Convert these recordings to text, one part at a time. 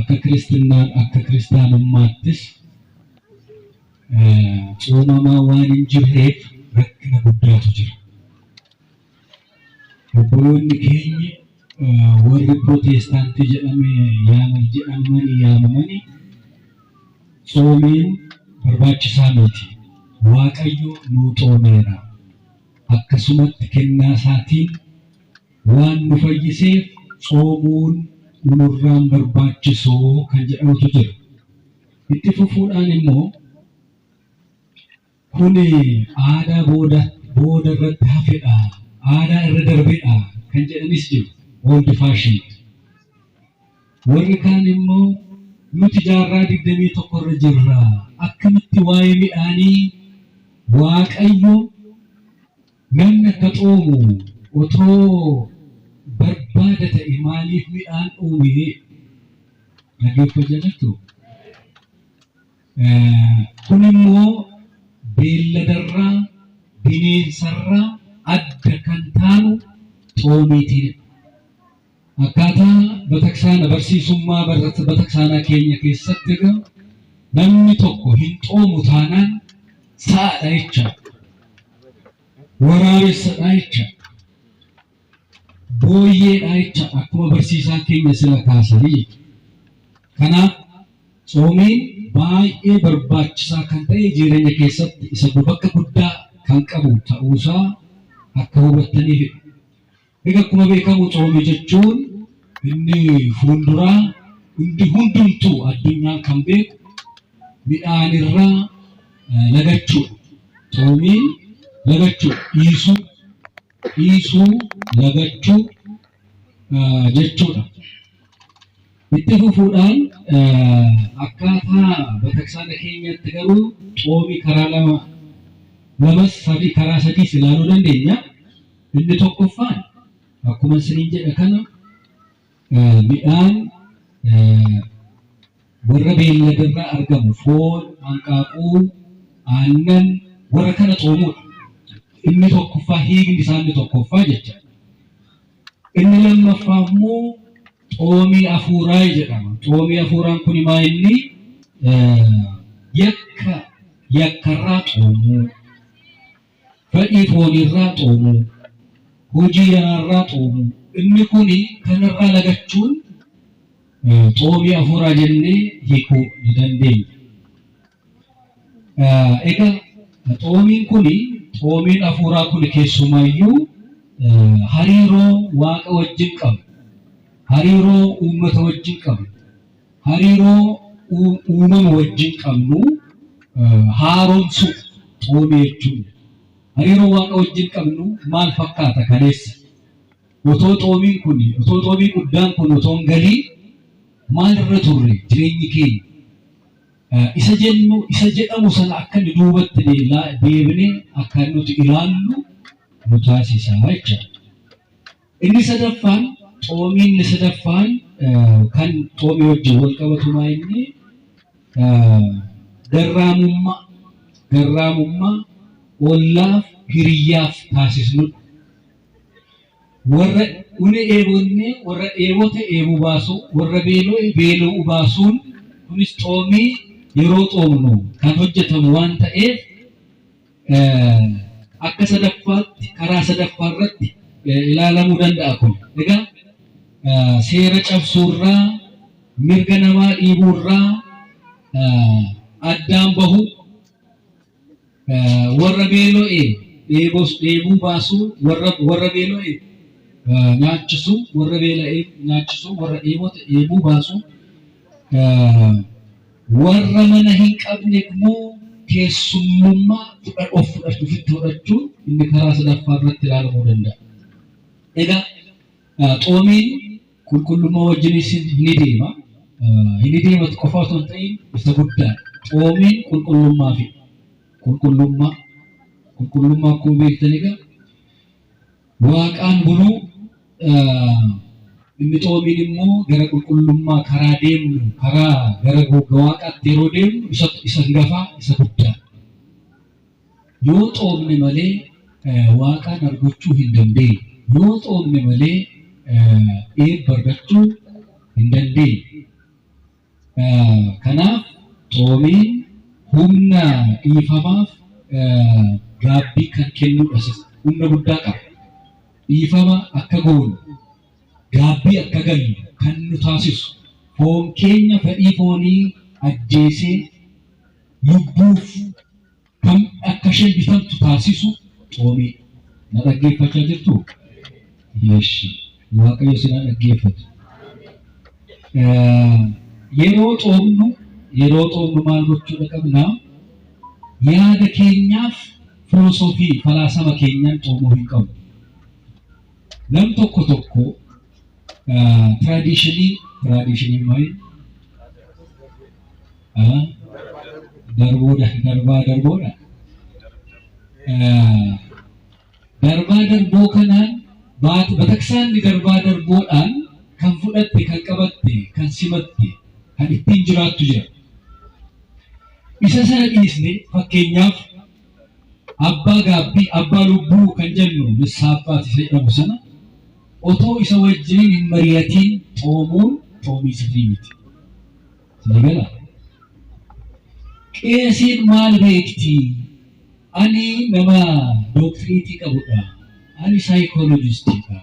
akka kiristaanummaattis uumamaa waan hin jirreef rakkina guddaatu jira. Obboloonni keenya warri Pirootestaantii jedhamanii yaamamanii soomiin barbaachisaa miti. Waaqayyo nuu xoomeera. Akkasumatti kennaa isaatiin waan nu fayyiseef soomuun nurraan barbaachisoo kan jedhamutu jira. Itti fufuudhaan immoo kuni aadaa booda irratti hafedha, aadaa irra darbedha kan jedhanis jiru. Old fashioned. Warri kaan immoo nuti jaarraa 21 irra jirra. Akkamitti waa'ee midhaanii Waaqayyo namni akka xoomu otoo barbaada ta'e maaliif midhaan uume? Dhaggeeffachaa jirtu? Kun immoo beelladarraa bineensarraa adda kan taanu xoomiitiin. Akkaataa bataksaana barsiisummaa bataksaanaa keenya keessatti namni tokko hin xoomu taanaan saadha jecha, waraabessadha jecha, booyyeedha jecha akkuma barsiisaan keenya sila kaasanii. Kanaaf soomiin baay'ee barbaachisaa kan ta'e jireenya keessatti isa bakka guddaa kan qabu ta'uusaa akka hubattaniif. Egaa akkuma beekamu soomii jechuun inni fuulduraa hundumtuu addunyaan kan beeku midhaanirraa lagachuudha. Soomiin lagachuudha. Dhiisuu lagachuu jechuudha. Itti fufuudhaan akkaataa bataksaana keenyatti garuu soomii karaa karaa sadiis ilaaluu dandeenya. Inni tokkoffaan akkuma isiniin jedha kana midhaan warra beelladarraa argamu foon, hanqaaquu, aannan warra kana xoomuudha. Inni tokkoffaa hiikni isaa inni tokkoffaa jecha. Inni lammaffaa immoo xoomii hafuuraa jedhama. Xoomii hafuuraan kun maa inni yakkarraa xoomuu, fedhii foonirraa xoomuu, hojii yanaarraa xoomuu. Inni kun kanarraa lagachuun xoomii hafuuraa jennee hiikuu ni dandeenya. Egaa xoomiin hafuuraa kun keessumaayyuu hariiroo Waaqa wajjin qabu, hariiroo uummata wajjin qabu, hariiroo uumama wajjin qabnu haaromsu xoomii jechuudha. Hariiroo Waaqa wajjin qabnu maal fakkaata kaleessa? Otoo xoomii guddaan kun otoo hin galii maalirra turre jireenyi keenya? Isa jedhamu sana akka inni duubatti deebinee akka nuti ilaallu nu taasisa jechuudha. Inni sadaffaan kan xoomii wajjin wal qabatu maa inni garraamummaa ollaaf hiriyyaaf taasisnudha. Warra dheebote eebuu baasuu, warra beela'u baasuun kunis xoomii yeroo xoomnu kan hojjetamu waan ta'eef akka karaa sadaffaa irratti ilaalamuu danda'a kun. Egaa seera cabsuurraa, mirga namaa dhiibuurraa addaan bahu, warra beela'e dheebuu baasuu, warra beela'e nyaachisuu, warra beela'e nyaachisuu, warra dheebote dheebuu baasuu, warra mana hin qabne immoo keessummummaa ofitti fudhachuun inni karaa sadaffaa irratti ilaalamuu danda'a. Egaa xoomiin qulqullummaa wajjinis ni deema. Inni deema qofa osoo hin ta'in isa guddaa. Xoomiin qulqullummaa akkuma beektan egaa Waaqaan buluu, inni xoomiin immoo gara qulqullummaa karaa deemnu, gara Waaqaatti yeroo deemnu isa hangafaa, isa guddaa. Yoo xoomne malee Waaqaan argachuu hin dandeenye. Yoo xoomne malee eebba argachuu hin dandeenye. dhiifamaaf gaabbii kan kennuudha. Humna guddaa qaba. Dhiifama akka goonu, gaabbii akka gallu kan nu taasisu, foon keenya fedhii foonii ajjeesee lubbuuf kan akka isheen bitamtu taasisu xoomii. Na dhaggeeffachaa jirtu? Yeeshi. Waaqayyo si na dhaggeeffatu. Yeroo xoomnu maal gochuu qabna? Yaada keenyaaf filosoofii falaasama keenyaan xoomuu hin qabnu. Nam tokko traditionii maal? Darbaa darboo kanaan bataksaan darbaa darboodhaan kan fudhatte, kan qabatte, kan simatte, kan ittiin jiraattu jira. Isa sana dhiisne fakkeenyaaf abbaa gaabbii, abbaa lubbuu kan jennu lissaaffaati jedhamu sana otoo isa wajjin hin mari'atiin xoomuun xoomii sirrii miti. Sagala. Qeesiin maal beekti? Ani nama doktiriitii qabudha. Ani saayikoolojistiidha.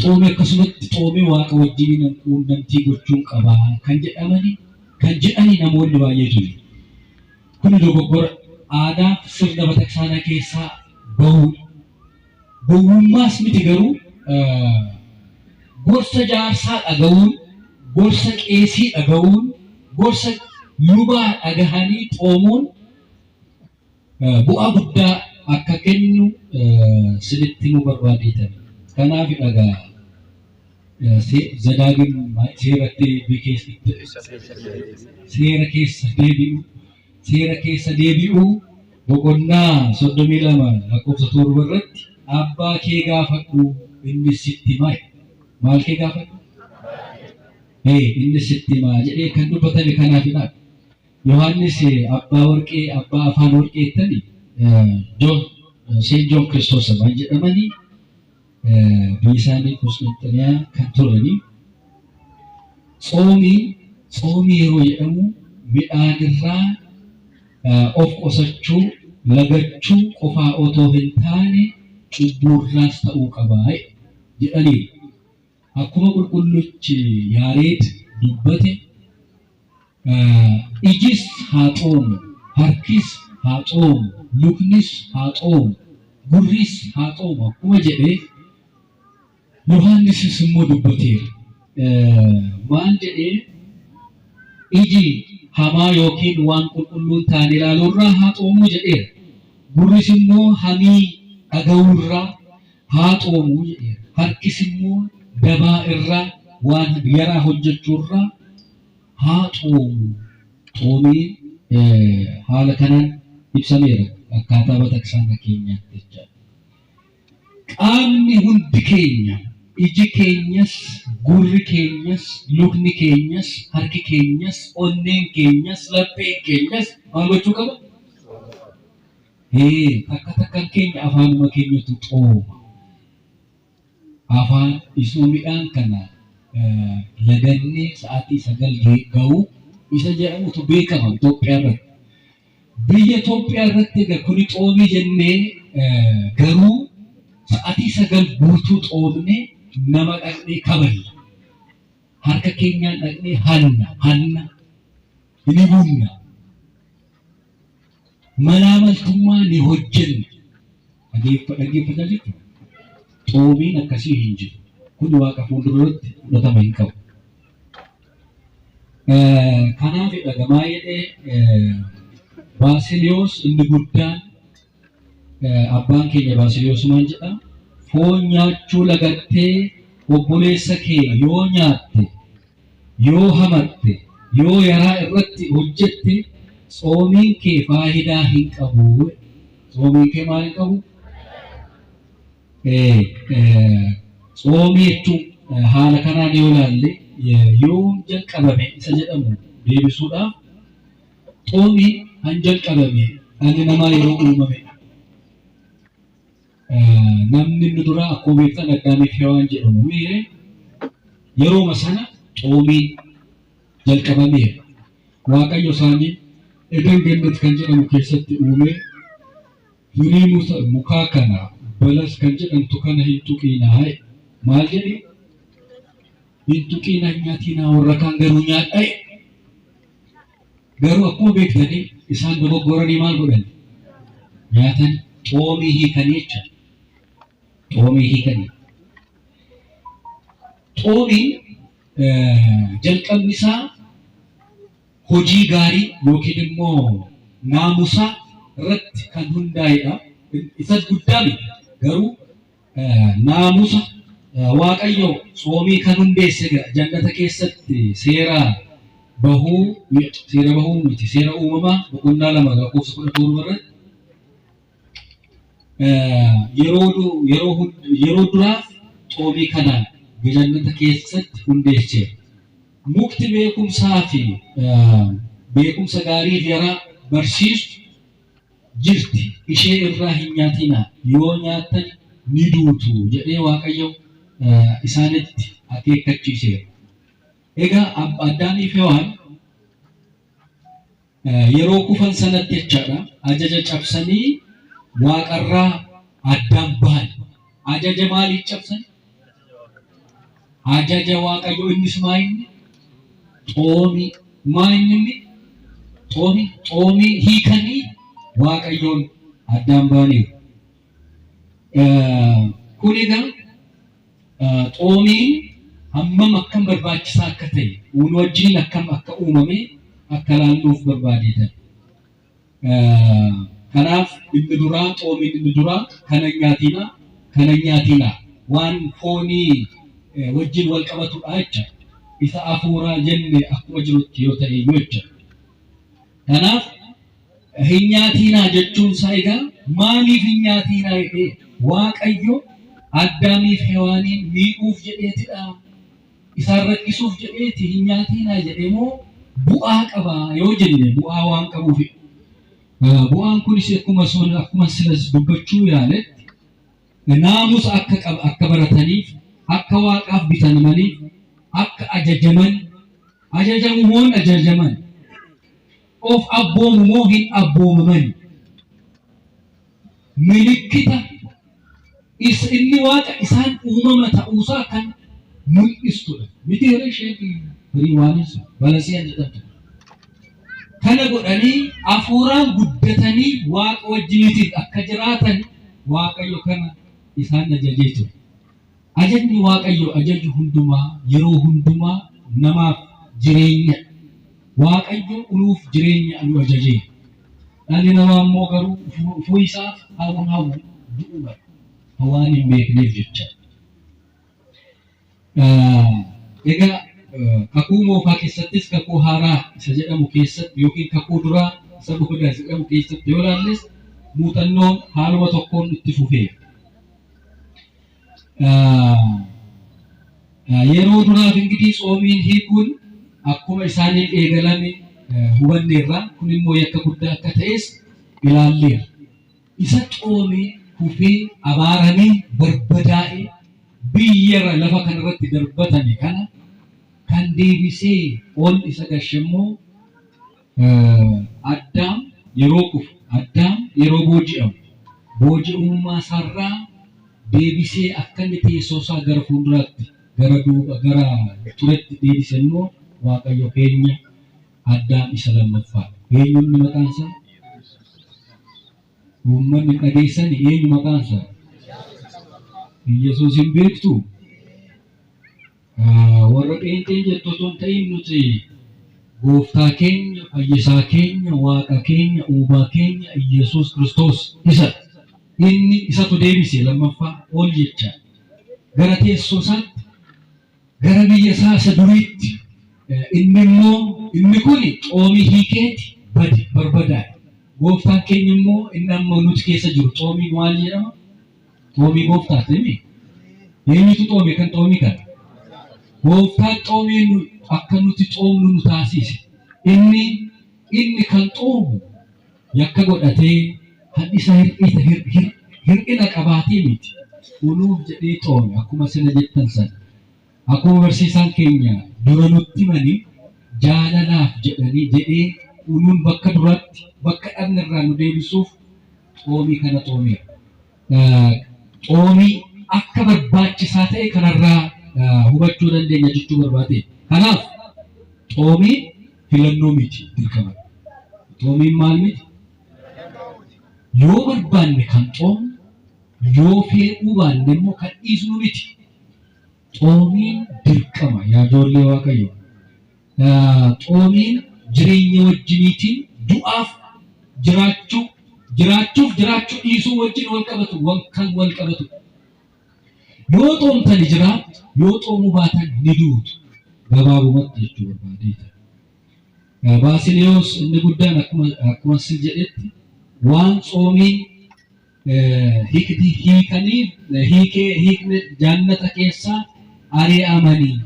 Xoomii akkasumatti xoomii waaqa wajjin quunnamtii gochuun qabaa kan jedhani namoonni baay'eetu jiru. Kun dogoggora aadaa sirna bataksaanaa keessaa bahudha. Gowwummaas miti garuu gorsa jaarsaa dhaga'uun, gorsa qeesii dhaga'uun, gorsa lubaa dhagahanii xoomuun bu'aa guddaa akka kennu sinitti nu barbaadeetan. Kanaaf dhagaa Zadaagin seera keessa deebi'u boqonnaa 32 lakkoofsa 7 irratti abbaa kee gaafadhu inni sitti himaa. Maal kee gaafadhu? Inni sitti himaa jedhee kan dubbatame kanaafidha. Yohaannis abbaa warqee, abbaa afaan warqee jettani Seent Joon Kiristoos waan jedhamanii biyya isaanii Konstantiniyaa kan turanii xoomii yeroo jedhamu midhaanirraa of qusachuu, lagachuu qofaa otoo hin taane cubburraas ta'uu qabaa jedhanii. Akkuma qulqulluchi Yaareed dubbate ijis haa xoomu, harkis haa xoomu, luknis haa xoomu, gurris haa xoomu akkuma jedhee Yohaannisis immoo dubbateera. Maal jedhee iji hamaa yookiin waan qulqulluun taane ilaaluurraa haa xoomu jedheera. Gurris immoo hamii dhaga'uurraa haa xoomu jedheera. Harkis immoo dabaa irraa waan yaraa hojjechuurraa haa xoomu. Xoomii haala kanaan ibsameera akkaataa bataksaana keenyaatti jecha. Qaamni hundi keenya, iji keenyas, gurri keenyas, lukni keenyas, harki keenyas, onneen keenyas, lapheen keenyas maal gochuu qaba? Takkan keenya afaanuma keenyatu xooma. Afaan isuma midhaan kana lagannee sa'aatii 9 ga'u isa jedhamutu beekama Itoophiyaa irratti. Biyya Itoophiyaa irratti egaa kuni xoomii jennee garuu sa'aatii 9 guutuu xoomnee nama dhaqnee kaballa. Harka keenyaan dhaqnee hanna ni bunna. Malaamaltummaa ni hojjenna. Dhaggeeffataa jirtu? Xoomiin akkasii hin jiru. Kun waaqa fuulduratti fudhatama hin qabu. Kanaaf dhagamaa jedhee Baasiliyoos inni guddaan abbaan keenya Baasiliyoos maal jedha? Foon nyaachuu lagattee obboleessa kee yoo nyaatte, yoo hamatte, yoo yaraa irratti hojjette xoomiin kee faayidaa hin qabu. Xoomiin kee maal hin qabu? Xoomii jechuun haala kanaan yoo ilaalle yoo jalqabame isa jedhamu deebisuudhaaf xoomii han jalqabame dhalli namaa yeroo uumamedha. Namni inni dura akkuma beektan Addaamiif Hewaan jedhamu yerooma sana xoomiin jalqabameera. Waaqayyo isaanii Edan Gannat kan jedhamu keessatti uume firii mukaa kana balas kan jedhamtu kana hin tuqinaa. Maal jedhi? Hin tuqinaa nyaatinaa warra kaan garuu nyaadhaa. Garuu akkuma beektanii isaan dogoggoranii maal godhan? Nyaatan xoomii hiikanii jecha. Xoomii hiikanii. Xoomiin jalqabni isaa hojii gaarii yookiin immoo naamusa irratti kan hundaa'edha. Isas guddaa miti. Garuu naamusa Waaqayyo xoomii kan hundeesse jannata keessatti seera bahuu miti. Seera uumamaa boqonnaa 2 lakkoofsa 17 irratti yeroo duraaf xoomii kana jannata keessatti hundeesse. Mukti beekumsaa fi beekumsa gaarii yaraa barsiistu jirti. Ishee irraa hin nyaatinaa. Yoo nyaattan ni duutu jedhee Waaqayyo isaanitti akeekkachiiseera. Egaa Addaamii fi Hewaan yeroo kufan sanatti jechaadha ajaja cabsanii Waaqarraa addaan bahan. Ajaja maalii cabsan? Ajaja Waaqayyo innis maayinni? Xoomii. Maayinni? Xoomii hiikanii Waaqayyoon addaan bahaniiru. Kun egaa xoomiin hammam akkam barbaachisaa akka ta'e uun wajjin akkam akka uumame akka laalluuf barbaadeetan. Kanaaf inni duraa xoomiin inni duraa kana nyaatinaa waan foonii wajjin wal qabatudha jecha. Isa afuuraa jenne akkuma jirutti yoo ta'e jecha. Kanaaf hin nyaatinaa jechuun isaa egaa maaliif hin nyaatinaa jedhee Waaqayyo Addaamiif Hewaaniin miidhuuf jedheetidha. Isaan rakkisuuf jedheeti hin nyaatinaa jedhee moo bu'aa qaba yoo jenne bu'aa waan qabuuf. Bu'aan kunis akkuma silas dubbachuu yaaletti naamusa akka barataniif, akka Waaqaaf bitamaniif, akka ajajamu moo hin ajajaman, of abboomu moo hin abboomaman. Milikkita inni Waaqa isaan uumama ta'uusaa kan mul'istudha. Miti yeroo isheen firii waanis balaseen jedhamtu. Kana godhanii hafuuraan guddatanii Waaqa wajjiniitiif akka jiraatan Waaqayyo kana isaan ajajee ture. Ajajni Waaqayyo ajaju hundumaa yeroo hundumaa namaaf jireenya. Waaqayyo uluuf jireenya nu ajajee. Dhalli namaa immoo garuu ufuu isaaf hawwu du'uudha. Waan hin beekneef jecha. Egaa kakuu moofaa keessattis kakuu haaraa isa jedhamu keessatti yookiin kakuu duraa isa guddaa isa jedhamu keessatti yoo ilaalles muuxannoon haaluma tokkoon itti fufee. Yeroo duraaf ingidiis xoomiin hiikuun akkuma isaaniin eegalame hubanneerra. Kun immoo yakka guddaa akka ta'es ilaalleera. Isa xoomee kufee abaaramee barbadaa'ee biyyarra lafa kanarratti darbatame kana kan deebisee ol isa gashammoo Addaam yeroo kufu, Addaam yeroo booji'amummaa isaarraa deebisee akka inni teessoo isaa gara fuulduraatti gara turetti deebise immoo Waaqayyo keenya Addaam isa lammaffaa. Eenyumni maqaan isaa? Uummanni dhageessani eenyu maqaan isaa? Yesuus hin beektu? Warra pheenxee jettu osoo hin ta'in nuti Gooftaa keenya, Fayyisaa keenya, Waaqa keenya, Uumaa keenya, Yesuus Kiristoos inni isatu deebise lammaffaa ol jecha. Gara teessoo isaatti, gara biyya isaa isa duriitti. Inni kun xoomii hiikeeti barbadaa'e. Gooftaan keenya immoo inni amma nuti keessa jiru xoomii maal jedhama? Xoomii gooftaati miti. Eenyutu xoome kan xoomii kana? Gooftaan xoomii akka nuti xoomnu nu taasise. Inni kan xoomu yakka godhatee hadhisa hir'ina qabaatee miti. Uluuf jedhee xoome akkuma sila jettan sana. Akkuma barsiisaan keenya dura nutti himanii jaalalaaf jedhee unuun bakka duratti bakka dhabne irraa nu deebisuuf xoomii kana xoomee xoomii akka barbaachisaa ta'e kanarraa hubachuu dandeenya jechuu barbaade. Kanaaf xoomii filannoo miti dirqama. Xoomiin maal miti? Yoo barbaanne kan xoomu yoo fedhuu baanne immoo kan dhiisnu miti. Xoomiin dirqama yaa ijoollee Waaqayyo. Xoomiin jireenya wajjiniitiin du'aaf jiraachuu dhiisuu wajjin wal qabatu kan wal qabatu. Yoo xoomtan jiraatu yoo xoomuu baatan ni duutu. Gabaabumatti jechuu barbaadeeta. Baasiliyoos inni guddaan akkuma si jedhetti waan xoomiin hiikne jannata keessaa ari'amanii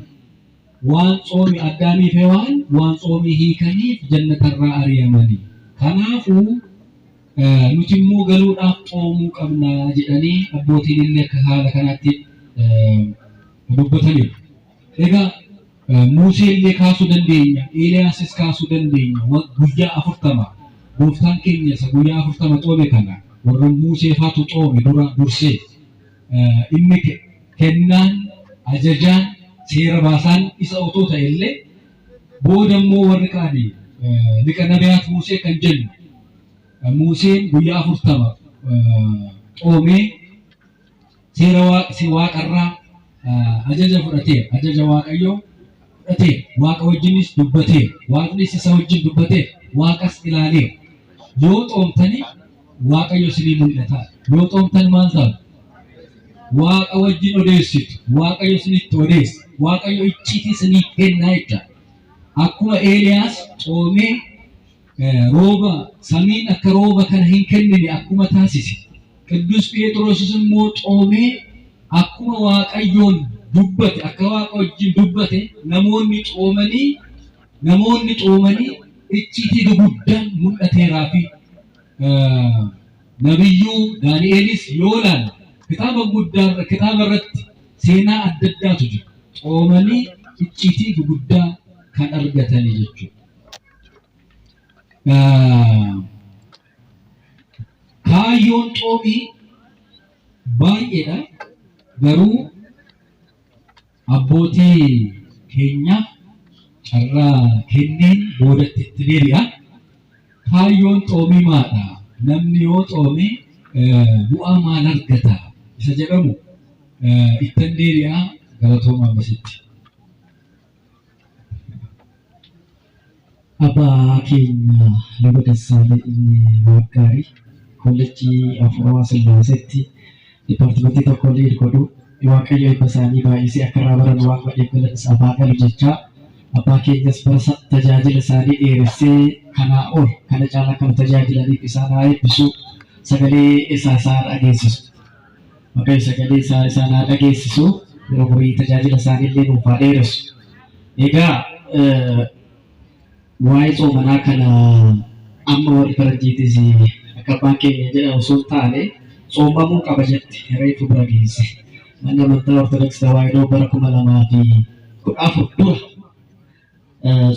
waan xoomi Addaamiif Hewaan waan xoomii hiikaniif jannatarraa ari'amanii. Kanaafuu nuti immoo galuudhaaf xoomuu qabna jedhanii abbootiin illee akka haala kanaatti dubbataniiru. Egaa Musee illee kaasuu dandeenya, Eeliyaasis kaasuu dandeenya. Guyyaa 40 gooftaan keenya isa guyyaa 40 xoome kana warra Musee faatu xoome dursee inni kennaan ajajaan seera baasaan isa otoo ta'e illee booda immoo warri kaanii liqa nabiyaat Musee kan jennu Museen guyyaa 40 xoomee seera waaqarraa ajaja fudhatee ajaja Waaqayyoo fudhatee Waaqa wajjinis dubbatee Waaqnis isa wajjin dubbatee Waaqas ilaalee yoo xoomtani Waaqayyo isinii mul'ata. Yoo xoomtan maal ta'a? Waaqa wajjin odeessitu. Waaqayyo isinitti odeessa. Waaqayyo icciitii isinii kennaa jecha. Akkuma Eeliyaas xoomee rooba samiin akka rooba kana hin kennine akkuma taasise. Qidduus Phexrosis immoo xoomee akkuma Waaqayyoon dubbate akka Waaqa wajjin dubbate namoonni xoomanii icciitii guddaan mul'ateeraa fi nabiyyuu Daani'elis yoo ilaalle kitaaba irratti seenaa adda addaatu jira. Xoomanii icciitii guddaa kan argatanii jechuudha. Kaayyoon xoomii baay'eedha. Garuu abbootii keenyaaf carraa kenneen boodatti itti deebi'a. Kaayyoon xoomii maadha? Namni yoo xoome bu'aa maal argata? Isa jedhamu ittiin deebi'a. Galatoomaa basitti. Abbaa keenya luba Dassaaleny Waggaarii kolleejjii Hafuuraa Sillaaseetti dipaartimentii tokko liid godhu Waaqayyo eebba isaanii baay'isee akka irraa baran waan godheef galanni haa galu jechaa abbaa keenyas bara tajaajila isaanii dheeressee kanaa ol kana caalaa kan tajaajilaniif isaan haa eebbisu sagalee isaa dhageessisu. Waaqayyo sagalee isaa haa dhageessisu yeroo horii tajaajila isaanii illee nuuf haa dheeressu. Egaa waa'ee xoomanaa kana amma warri Faranjiitis akka abbaan keenya jedhamu osoo hin taane xoomamuu qaba jetti reefu bira geesse. Mana amantaa Ortodoksii Tawaahidoo bara 2014 dura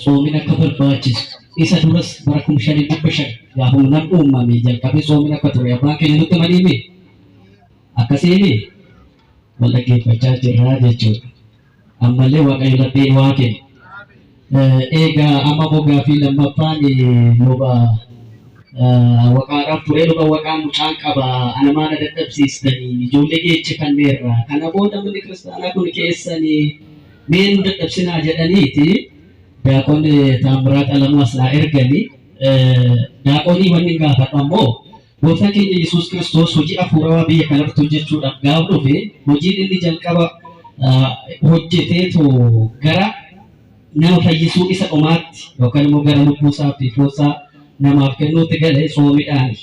xoomina akka barbaachisu isa duras bara 5,500 gaafa nan uumame jalqabee xoomina akka ture abbaan keenya nutti himanii akkasiin wal dhaggeeffachaa jirra jechuudha. Ammallee Waaqayyo lapheen waa kenna. Egaa amma mogaa fi lammaffaan luba waqaadhaaf ture luba waqaan mucaan qaba ana maana dadhabsiistanii ijoollee geechi kanneerra kana booda manni kiristaanaa kun keessanii mee nu dadhabsinaa jedhaniiti daaqon Taamiraat Alamaas naa erganii daaqonii wanni gaafadhu ammoo gooftaan keenya Yesuus Kiristoos hojii hafuuraa biyya kanatti hojjechuudhaaf gaafa dhufe hojiin inni jalqaba hojjeteetu gara nama fayyisuu isa dhumaatti yookaan immoo gara lubbuusaa fi foonsaa namaaf kennuutti galee soomiidhaan.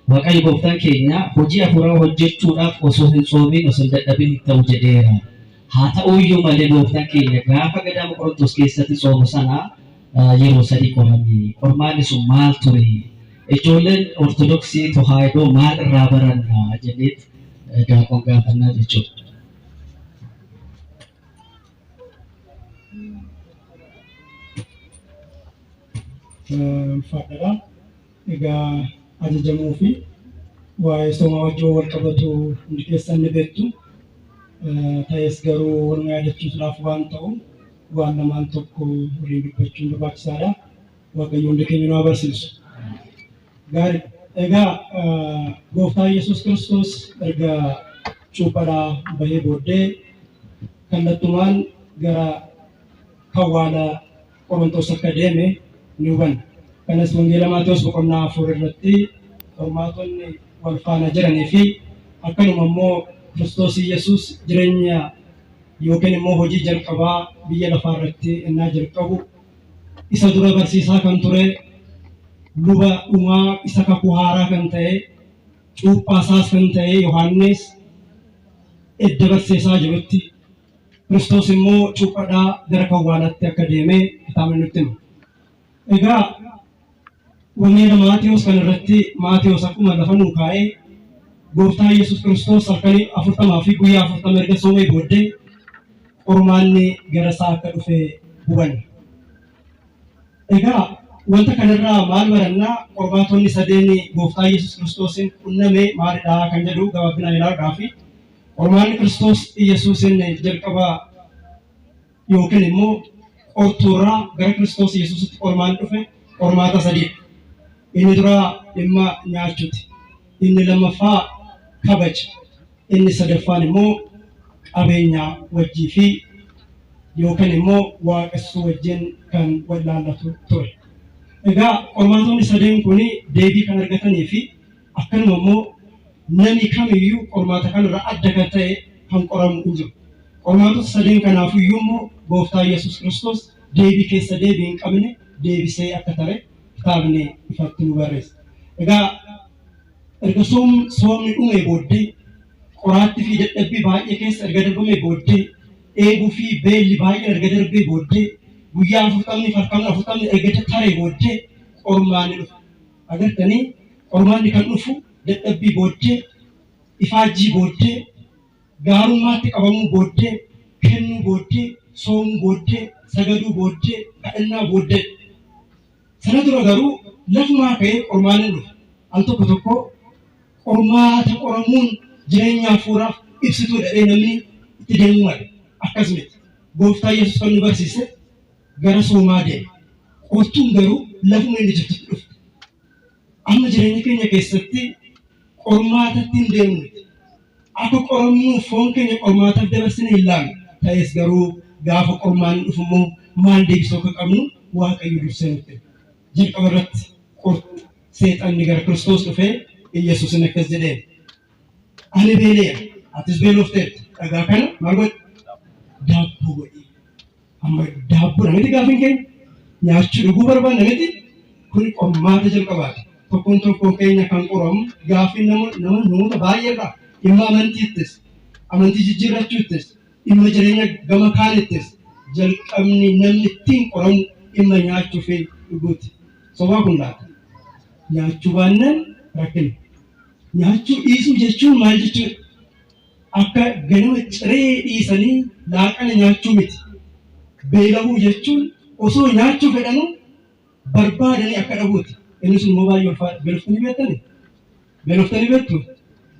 Waaqayyo gooftaan keenya hojii hafuuraa hojjechuudhaaf osoo hin soomiin osoo hin dadhabin ta'u jedheera. Haa ta'u iyyuu malee gooftaan keenya gaafa gadaama Qorontos keessatti soomu sana yeroo 3 qorame. Qormaanni sun maal ture? Ijoolleen Ortodoksii Tawaahidoo maal irraa baranna jedheet daaqon gaafannaa jechuudha. ulfaadhaadha. Egaa ajajamuu fi waa'ee somaa wajjin wal qabatu hundi keessan ni beektu. Ta'es garuu waluma yaadachiisuudhaaf waan ta'u waan lamaan tokko waliin dubbachuun barbaachisaadha. Waaqayyo hundi keenya nu barsiisu. Gaarii. Egaa Gooftaa Yesuus Kiristoos erga cuuphaadhaa bahee booddee kallattumaan gara kawwaala Qorontos akka deeme ni hubanna. Kanas wangeela Maatewos boqonnaa 4 irratti qormaatonni wal faana jiranii fi akkanuma immoo Kiristoos Yesuus jireenya yookiin immoo hojii jalqabaa biyya lafaa irratti innaa jalqabu isa dura barsiisaa kan ture luba dhumaa isa kakuu haaraa kan ta'e cuuphaasaas kan ta'e Yohaannis edda barsiisaa jirutti Kiristoos immoo cuuphaadhaa gara kawwaalaatti akka deeme kitaabni nutti hima. Egaa wangeela Maatewos kan irratti Maatewos akkuma lafa nuu kaa'ee Gooftaa Yesuus Kiristoos halkanii 40 fi guyyaa 40 erga soomee booddee qormaanni gara isaa akka dhufe hubanna. Egaa wanta kanarraa maal barannaa? Qormaatonni sadeen Gooftaa Yesuus Kiristoosin qunname maalidhaa kan jedhu gabaabinaan ilaaluudhaa fi qormaanni Kiristoos Yesuusin jalqabaa yookiin immoo qortuurraa gara Kiristoos Yesuusitti qormaan dhufe qormaata sadiidha. Inni duraa dhimma nyaachuuti. Inni lammaffaa kabaja. Inni sadaffaan immoo qabeenya wajjii fi yookiin immoo waaqessuu wajjin kan wal laallatu ture. Egaa qormaatonni sadeen kun deebii kan argatanii fi akkanuma immoo namni kamiyyuu qormaata kanarraa adda kan ta'e kan qoramu hin jiru. Qormaatota sadeen kanaafiyyuu immoo Gooftaa Yesuus Kiristoos deebii keessa deebii hin qabne deebisee akka ture kitaabni ifatti nu barreessa. Egaa erga soomni dhumee booddee qoraattii fi dadhabbii baay'ee keessa erga darbamee booddee eeguu fi beelli baay'een erga darbee booddee guyyaa 40 erga taree booddee qormaanni dhufa. Agartanii qormaanni kan dhufu dadhabbii booddee, ifaajjii booddee, gaarummaatti qabamuu booddee, kennuu booddee, soomuu booddee, sagaduu booddee, kadhannaa booddee. Sana dura garuu lafumaa ka'ee qormaanni dhufa. Al tokko tokko qormaata qoramuun jireenya hafuuraaf ibsituu dhadhee namni itti deemuu mala. Akkasumatti Gooftaa Yesuus kan nu barsiise gara soomaa deema. Qortuun garuu lafuma inni jirtutti dhufte. Amma jireenya keenya keessatti qormaatatti hin deemnu. Akka qoramnuuf foon keenya qormaataaf dabarsinee hin laannu. Ta'es garuu gaafa qormaanni dhufu immoo maal deebisuu akka qabnu Waaqayyo dursee nutti hima. Jalqaba irratti seexanni gara Kiristoos dhufee Yesuusin akkas jedheen. Ani beeleera, atis beelofteerta. Dhagaa kana maal godhi? Daabboo godhi. Amma daabboo namatti gaafiin keenya nyaachuu dhuguu barbaadna miti. Kun qormaata jalqabaati. Tokkoon keenya kan qoramu gaafiin namoota baay'eedha. Dhimma amantiittis, amantii jijjiirrachuuttis, dhimma jireenya gama kaanittis jalqabni namni ittiin qoramu dhimma nyaachuu fi dhuguuti. Sobaa kun laata? Nyaachuu baannaan rakkina. Nyaachuu dhiisuu jechuun maal jechuudha? Akka ganama ciree dhiisanii laaqana nyaachuu miti. Beela'uu jechuun osoo nyaachuu fedhanuu barbaadanii akka dhabuuti. Innis immoo baay'ee ulfaata. Beeloftanii beektanii? Beeloftanii beektu?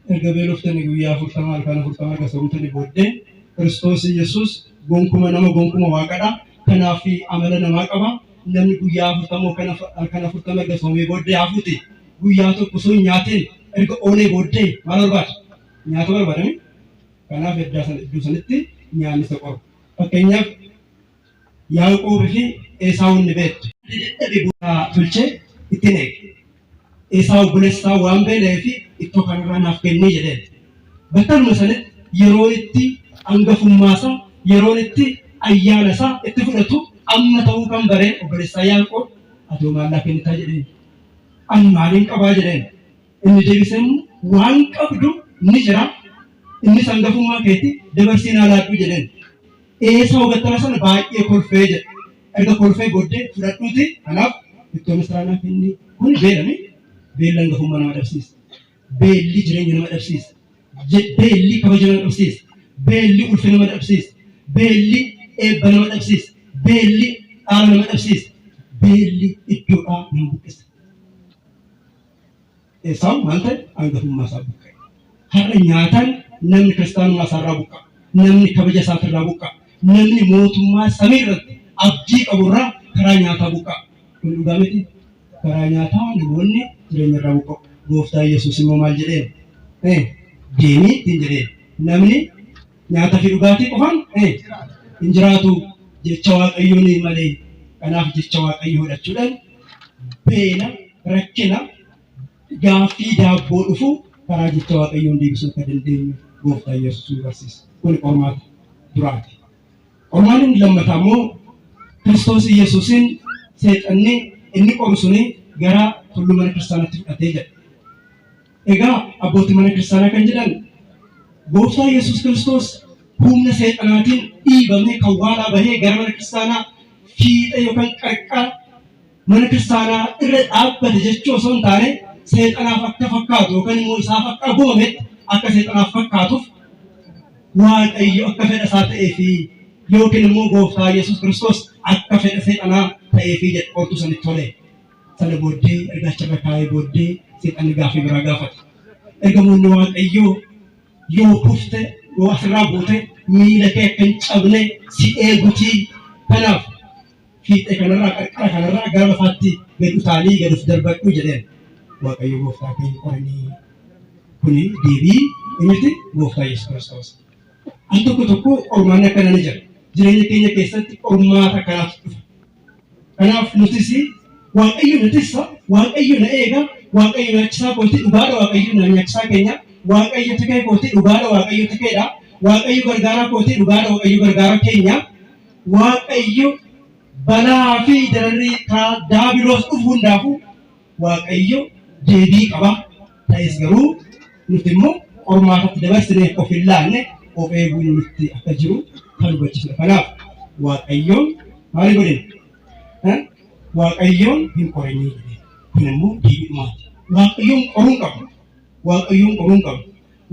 Erga beeloftanii guyyaa 40 halkan 40 erga soomtanii booddee Kiristoos Yesuus gonkuma nama gonkuma waaqadha. Kanaaf amala namaa qaba. Namni guyyaa 40 halkan 40 erga soomee booddee hafuuti. Guyyaa tokko osoo hin nyaatiin erga oolee booddee maal barbaada? Nyaata barbaadami. Kanaaf iddoo sanitti nyaanni isa qoru. Fakkeenyaaf Yaaqoobii fi Esaawun ni beektu. Dadhabee bu'aa tolchee ittiin eege. Esaawu obboleessaa waan beela'eef ittoo kanarraa naaf kennee jedheen. Battaluma sanatti yeroo itti hangafummaasaa, yeroo itti ayyaana isaa itti fudhatu amma ta'uu kan baree obboleessaa Yaaqoob atoo maallaa kennitaa jedheen. Ani maaliin qabaa jedheen. Inni deebisee waan qabdu ni jira. Innis hangafummaa keetti dabarsii naa laadhuu jedheen. Esaawu battala sana baay'ee kolfee jedhe. Erga kolfee booddee fudhadhuuti. Kanaaf ittoo misiraanaa kennii kun beelami. Beelli hangafummaa nama dhabsiisa. Beelli jireenya nama dhabsiisa. Beelli kabaja nama dhabsiisa. Beelli ulfina nama dhabsiisa. Beelli eebba nama dhabsiisa. Beelli dhaala nama dhabsiisa. beelli iddoodhaa hin buqqisa. Isaan maal ta'e hangafummaa isaa buqqa'e. Har'a nyaataan namni kiristaanummaa isaarraa buqqa'a. Namni kabaja isaatirraa buqqa'a. Namni mootummaa samii irratti abdii qaburraa karaa nyaataa buqqa'a. Kun dhugaa miti. Karaa nyaataa namoonni jireenya irraa buqqa'u. Gooftaa Yesuus immoo maal jedheen? Deemii ittiin jedheen. Namni nyaataa fi dhugaatii qofaan hin jiraatu jecha Waaqayyoon malee. Kanaaf jecha Waaqayyoo fudhachuudhaan beela rakkina gaaffii daabboo dhufu karaa jecha Waaqayyoon deebisuu akka dandeenyu Gooftaa Yesuus nu barsiisa. Kun qormaata duraati. Qormaanni lammataa immoo Kiristoos Yesuusin seexanni inni qoru suni gara tulluu mana kiristaanaatti fudhatee jedha. Egaa abbootii mana kiristaanaa kan jedhan Gooftaa Yesuus Kiristoos humna seexanaatiin dhiibamee kan waalaa bahee gara mana kiristaanaa fiixa yookaan qarqara mana kiristaanaa irra dhaabbate jechuu osoo hin taane seexanaaf akka fakkaatu yookaan immoo isaaf akka goometti akka seexanaaf fakkaatuuf Waaqayyo akka fedha isaa ta'ee fi yookiin immoo Gooftaa Yesuus Kiristoos akka fedha seexanaa ta'ee fi jedhu qortuu sanitti tole. Sana booddee erga achirra kaa'ee booddee seexanni gaaffii biraa gaafata. Ergamoonni Waaqayyoo yoo kufte yoo asirraa buute miila kee akka hin cabne si eegutii. Kanaaf fiixee kanarraa qarqara kanarraa gara lafaatti gad utaalii gad of darbadhu jedheen. Waaqayyo Gooftaa keenya qoranii kuni deebii inni Gooftaa Yesuus Kiristoos. An tokko qormaanni akkana ni jira. Jireenya keenya keessatti qormaata kanaatu dhufa. Kanaaf nutis Waaqayyo nutissa Waaqayyo na eega Waaqayyo nyaachisaa kooti dhugaadha Waaqayyo na nyaachisaa keenya Waaqayyo tikee kooti dhugaadha Waaqayyo tikeedha Waaqayyo gargaaraa kooti dhugaadha Waaqayyo gargaaraa keenya Waaqayyo balaa fi dararrii daabiloos dhufu hundaafuu Waaqayyo deebii qaba. Ta'es garuu nuti immoo qormaatatti dabarsinee of hin laanne of eeguun nutti akka jiru kan hubachiisudha. Kanaaf Waaqayyoon maal godhin? Waaqayyoon hin qorinii jedhee. Kun immoo deebiidhumaati. Waaqayyoon qoruun qabu. Waaqayyoon qoruun qabu.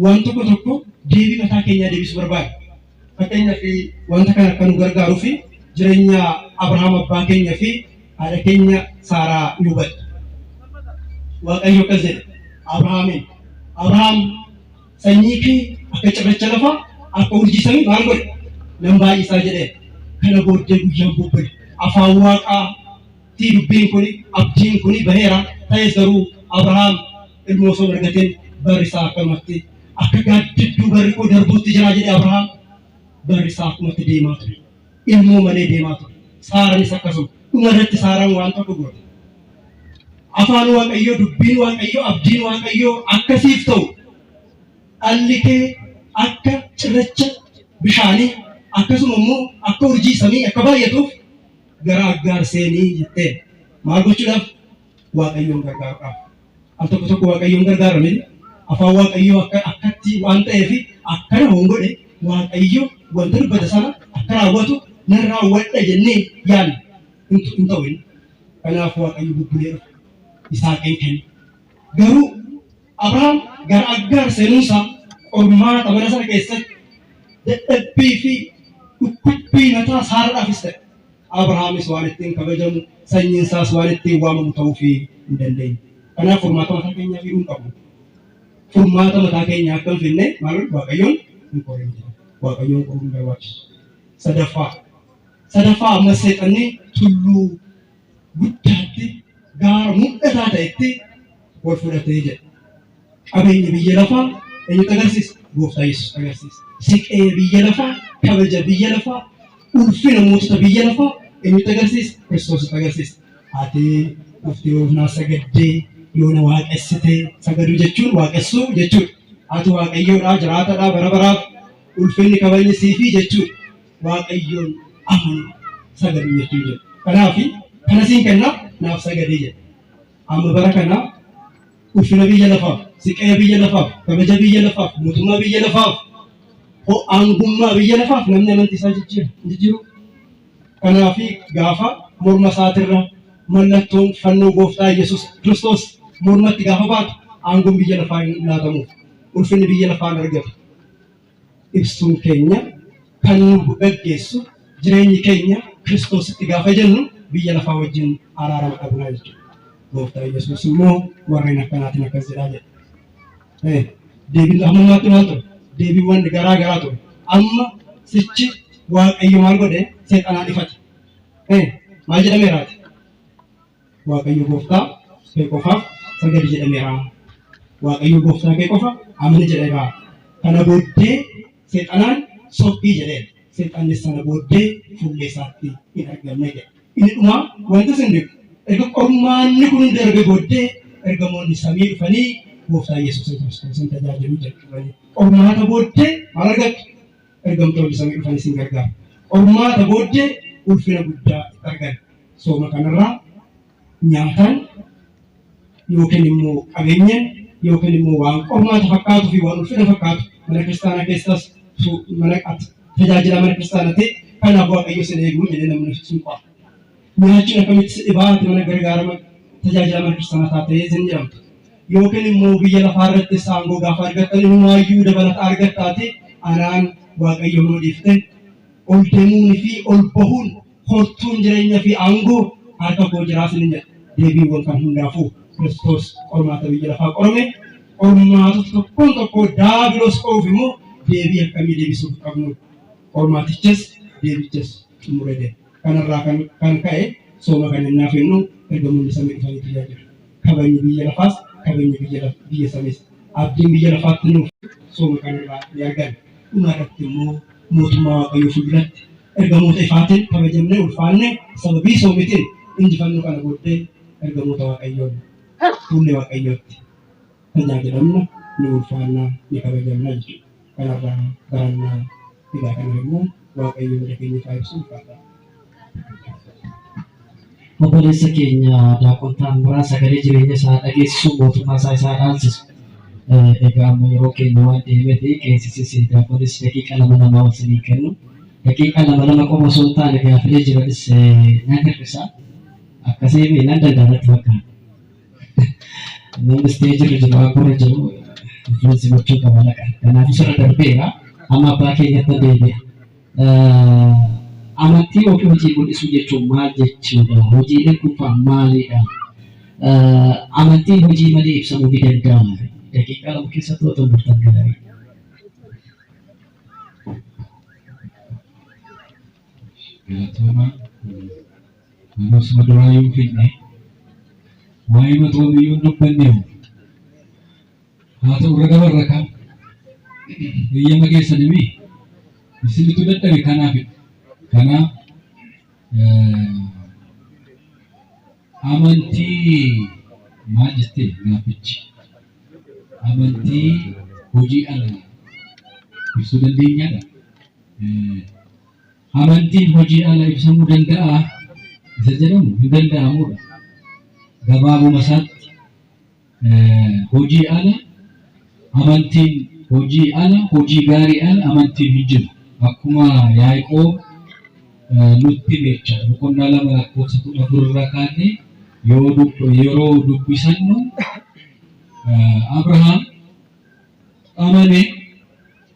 Waan tokko deebii mataa keenyaa deebisuu barbaada. Fakkeenyaaf wanta kana akka nu gargaaruu fi jireenya Abrahaam abbaa keenya fi haadha keenya Saaraa nu hubadha. Waaqayyo akkas jedhe Abrahaamiin. Abrahaam sanyii kee akka cirracha lafaa akka urjii samii maal godhe? Nan baay'isaa jedheen. Kana booddee guyyaan bubbule. Afaan Waaqaatii dubbiin kuni abdiin kuni baheera. Ta'es garuu Abrahaam ilmoo osoo argateen barri isaa akkamatti akka gaaddidduu barri koo darbuutti jira jedhe Abrahaam. Barri isaa akkumatti deemaa ture. Ilmoo malee deemaa ture. Saaraanis akkasuma. Dhuma irratti Saaraan waan tokko godhe. Afaan Waaqayyoo, dubbiin Waaqayyoo, abdiin Waaqayyoo akkasiif ta'u dhalli kee akka cirracha bishaanii akkasuma immoo akka urjii samii akka baay'atuuf gara Aggaar seenii jettee maal gochuudhaaf? Waaqayyoon gargaaruudhaaf. Al tokko Waaqayyoon gargaaramee afaan Waaqayyoo akkatti waan ta'eef akkana hongodhe Waaqayyo wanta dubbata sana akka raawwatu nan raawwadha jennee yaadna hin ta'u. Kanaaf Waaqayyo bubbulee dhufe. Isaaqeen kenne. Garuu Abrahaam gara Aggaar seenuunsaa qormaata mana sana keessatti dadhabbii fi dhukkubbii mataa Saaraadhaafis ta'e. Abrahaamis waan ittiin kabajamu, sanyiin isaas waan ittiin waamamu ta'uu hin dandeenye. Kanaaf furmaata mataa keenyaa fiduun qabu. Furmaata mataa keenyaa akka hin finne maal Waaqayyoon hin qorin jedha. Waaqayyoon qoruun barbaachisu. Sadaffaa ammas seexanni tulluu guddaatti gaara mul'ataa ta'etti wal fudhatee jedha. Qabeenya biyya lafaa eenyutu agarsiisa? Gooftaa Yesuus agarsiisa. Siqee biyya lafaa, kabaja biyya lafaa, ulfina mootota biyya lafaa eenyutu agarsiisa? Kiristoositti agarsiisa. Ati ufti yoofnaa sagaddee yoona waaqessitee sagaduu jechuun waaqessuu jechuudha. Ati Waaqayyoodhaa jiraatadhaa bara baraaf ulfinni kabajni siifii jechuudha. Waaqayyoon amanu sagaduu jechuun jedha. Kanaaf kana siin kennaa naaf sagadee jedha. Amma bara kana ulfina biyya lafaaf, siqee biyya lafaaf, kabaja biyya lafaaf, mootummaa biyya lafaaf, aangummaa biyya lafaaf namni amantii isaa jijjiiru. Kanaaf gaafa morma isaatirra mallattoon fannoo Gooftaa Yesuus Kiristoos mormatti gaafa baatu aangoon biyya lafaa hin laatamuuf, ulfinni biyya lafaa hin argatu. Ibsuun keenya kan nu gaggeessu jireenyi keenya Kiristoositti gaafa jennu biyya lafaa wajjin araarama dhabnaa jechuudha. Gooftaa Yesuus immoo warreen akkanaatiin akkas jedhaa jedha. Deebiin ammummaatti maal ture? Deebiiwwan garaa garaa ture. Amma sichi Waaqayyo maal godhe? Seexanaan ifate. Maal jedhameeraati? Waaqayyo gooftaa kee qofaaf sagadi jedhameera. Waaqayyo gooftaa kee qofa amani jedheera. Kana booddee seexanaan sobbii jedheen. Seexannis sana booddee fuullee isaatti hin argamne jedhe. Inni dhumaa wanta sin dhibu. Erga qormaanni kun darbe booddee ergamoonni samii dhufanii gooftaa Yesuus Kiristoosin tajaajiluu jalqabanii. Qormaata booddee maal argattu? Ergamtoonni samii dhufanii sin gargaaru. Qormaata booddee ulfina guddaa argan. Sooma kanarraa nyaataan yookiin immoo qabeenyaan yookiin immoo waan qormaata fakkaatuu fi waan ulfina fakkaatu mana kiristaanaa keessas tajaajila mana kiristaanaatti kanaaf Waaqayyo sin eeguu jedhee namni sun qaba. Nyaachuun akkamitti dhibaate mana gargaarama tajaajila mana kiristaanaa taatee sin jedhamtu. Yookiin immoo biyya lafaa irratti saangoo gaafa argattan inumaayyuu dabalata argattaate anaan Waaqayyo nuu dhiifte ol deemuunii fi ol bahuun hortuun jireenya fi aangoo harka koo jiraa sin jedha. Deebiiwwan kan hundaafuu Kiristoos qormaata biyya lafaa qorame qormaatota tokkoon tokko daabiloos qoruuf immoo deebii akkamii deebisuuf qabnu qormaatichas deebichas xumuree deema. Kanarraa kan ka'e sooma kan hinnaaf jennu ergamoonni samii dhufanii tajaajilu. Kabajni biyya lafaas kabajni biyya samiis abdiin biyya lafaatti nuuf sooma kanarraa ni argame. Dhumarratti immoo mootummaa Waaqayyoo fuulduratti ergamoota ifaatiin kabajamnee ulfaanne sababii soomitiin injifannoo kana booddee ergamoota Waaqayyoon fuullee Waaqayyootti tajaajilamna ni ulfaannaa ni kabajamna jechuudha. Kanarraa barannaa fidaa kana immoo Waaqayyoon dhageenya faayisuun ulfaataa. Obboleessa keenya Daaqon Taammiraa sagalee jireenya isaa dhageessisuu mootummaa isaa dhaalchisu. Egaa amma yeroo keenya waan deemee qeessisi Daaqonis daqiiqa lama ol sinii kennu. Daqiiqa lama qofa osoo hin taane gaafilee jiranis nan hir'isa. Akkasii nan danda'atti fakkaata. Namni isteejirra jiru akkuma jiru influensi gochuu qaba laqa. Kanaaf isarra darbeera amma abbaa keenyatti deebi'a. Amantii yookiin hojii mul'isuu jechuun maal jechuudha? Hojiileen kun maalidha? Amantiin hojii malee ibsamuu ni danda'ama. Daqiiqaa lama keessatti otoo murtan gaarii. Galatooma namoota maduraayyuu finne waa'ee matoomiyyuu dubbanneehu haa ta'u raga barra kam eeyyama keessanimi isinitu dadhabe kanaafidha. Kanaaf amantii maal jettee gaafichi amantii hojii ala ibsuu dandeenyaadha. Amantiin hojii ala ibsamuu danda'a isa jedhamu hin danda'amudha. Gabaabuma isaatti hojii ala amantiin hojii ala hojii gaarii ala amantiin hin jiru. Akkuma Yaaqoob nutti meecha boqonnaa 2:14 kaanee yeroo dubbisannu Abrahaam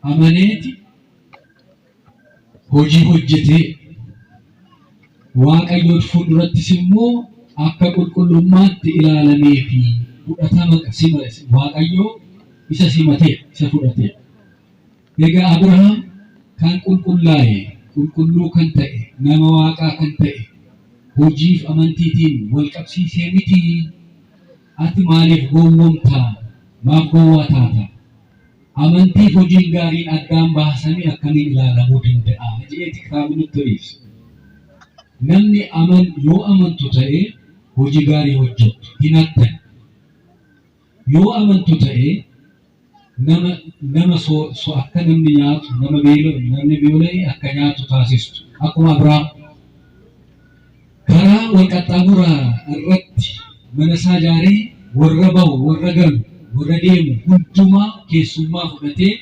amaneeti hojii hojjetee Waaqayyoon fuuldurattis immoo akka qulqullummaatti ilaalamee fi fudhatama Waaqayyoo isa simatee isa fudhatee. Egaa Abrahaam kan qulqullaa'e qulqulluu kan ta'e nama Waaqaa kan ta'e hojiif amantiitiin wal qabsiisee miti. Ati maaliif gowwoomtaa? Maaf gowwaa taata? Amantiif hojiin gaariin addaan baasanii akkamiin ilaalamuu danda'a? Jedheeti kitaabni nutti ibsa. Namni yoo amantu ta'e hojii gaarii hojjettu hin hattan. Yoo amantu ta'e nama akka namni nyaatu namni beela'e akka nyaatu taasistu. Akkuma Abrahaam karaa wal qaxxaamuraa irratti mana isaa ijaaree warra bahu warra galu warra deemu hundumaa keessummaa fudhatee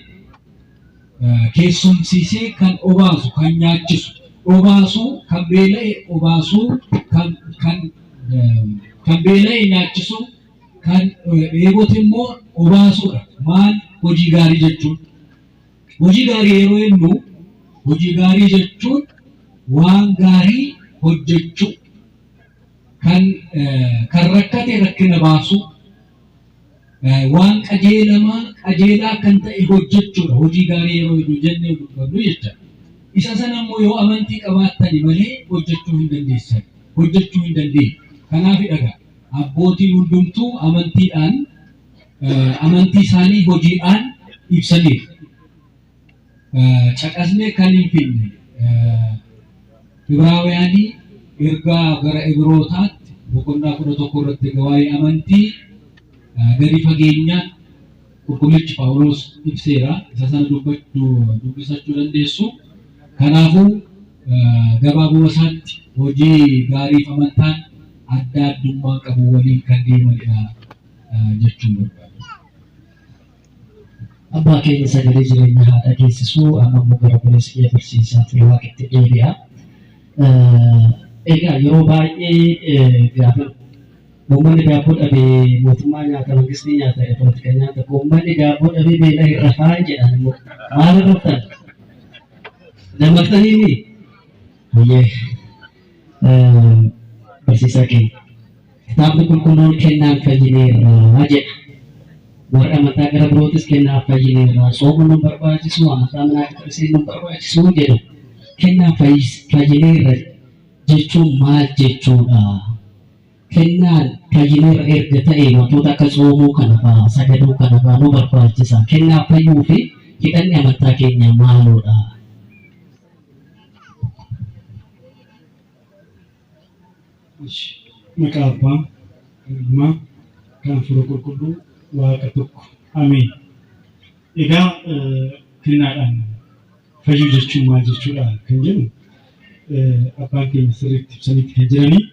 keessumsiisee kan obaasu kan nyaachisu obaasuu kan beela'e obaasuu kan beela'e nyaachisu kan dheebote immoo obaasuudha. Maal hojii gaarii jechuun? Hojii gaarii yeroo jennu hojii gaarii jechuun waan gaarii hojjechuu baasu waan qajeelaa kan ta'e hojjechuudha. Hojii gaarii yeroo hojii jennee dubbannu jecha. Isa sana immoo yoo amantii qabaattani malee hojjechuu hin dandeessan. Hojjechuu hin dandeenye. Kanaaf dhagaa abbootiin hundumtuu amantii isaanii hojiidhaan ibsaniif. Caqasnee kan hin finne Ibraawuyaanii ergaa gara Ibrootaatti boqonnaa 11 irratti waa'ee amantii gadi fageenyaan qulqullichi Phaawulos ibseera. Isa sana dubbisachuu dandeessu. Kanaafuu gabaabuma isaatti hojii gaarii fi amantaan adda addummaa qabu waliin kan deemanidha jechuun barbaada. Abbaa keenya sagalee jireenya haa dhageessisuu. Amma immoo gara buleessa kiyya barsiisaa fi waaqatti deebi'a. Egaa yeroo baay'ee gaafa uummanni daabboo dhabee mootummaa nyaata, mangistii nyaata, polotika nyaata, uummanni daabboo dhabee beela hin rafaa jedhan immoo maal irrattan? Dammaqsanii barsiisaa keenya. Kitaabni qulqulluun kennaan fayyineerraa jedha. Warra amantaa gara birootis kennaan fayyineerraa sooma nu barbaachisu, amantaa manaa qixxeessee nu barbaachisu jedhu. Kennaan fayyineerra jechuun maal jechuudha? Kennaan fayyineerra erga ta'e wantoota akka soomuu kana fa'aa, sagaduu kana fa'aa nu barbaachisa. Kennaan fayyuu fi hidhanni amantaa keenya maaloodha? Maqaa Abbaa, kan Ilmaa, kan Hafuura Qulqulluu, Waaqa tokko. Ameen. Egaa kennaadhaan fayyuu jechuun maal jechuudha kan jedhu abbaan keenya sirriitti ibsanitti kan jiranii.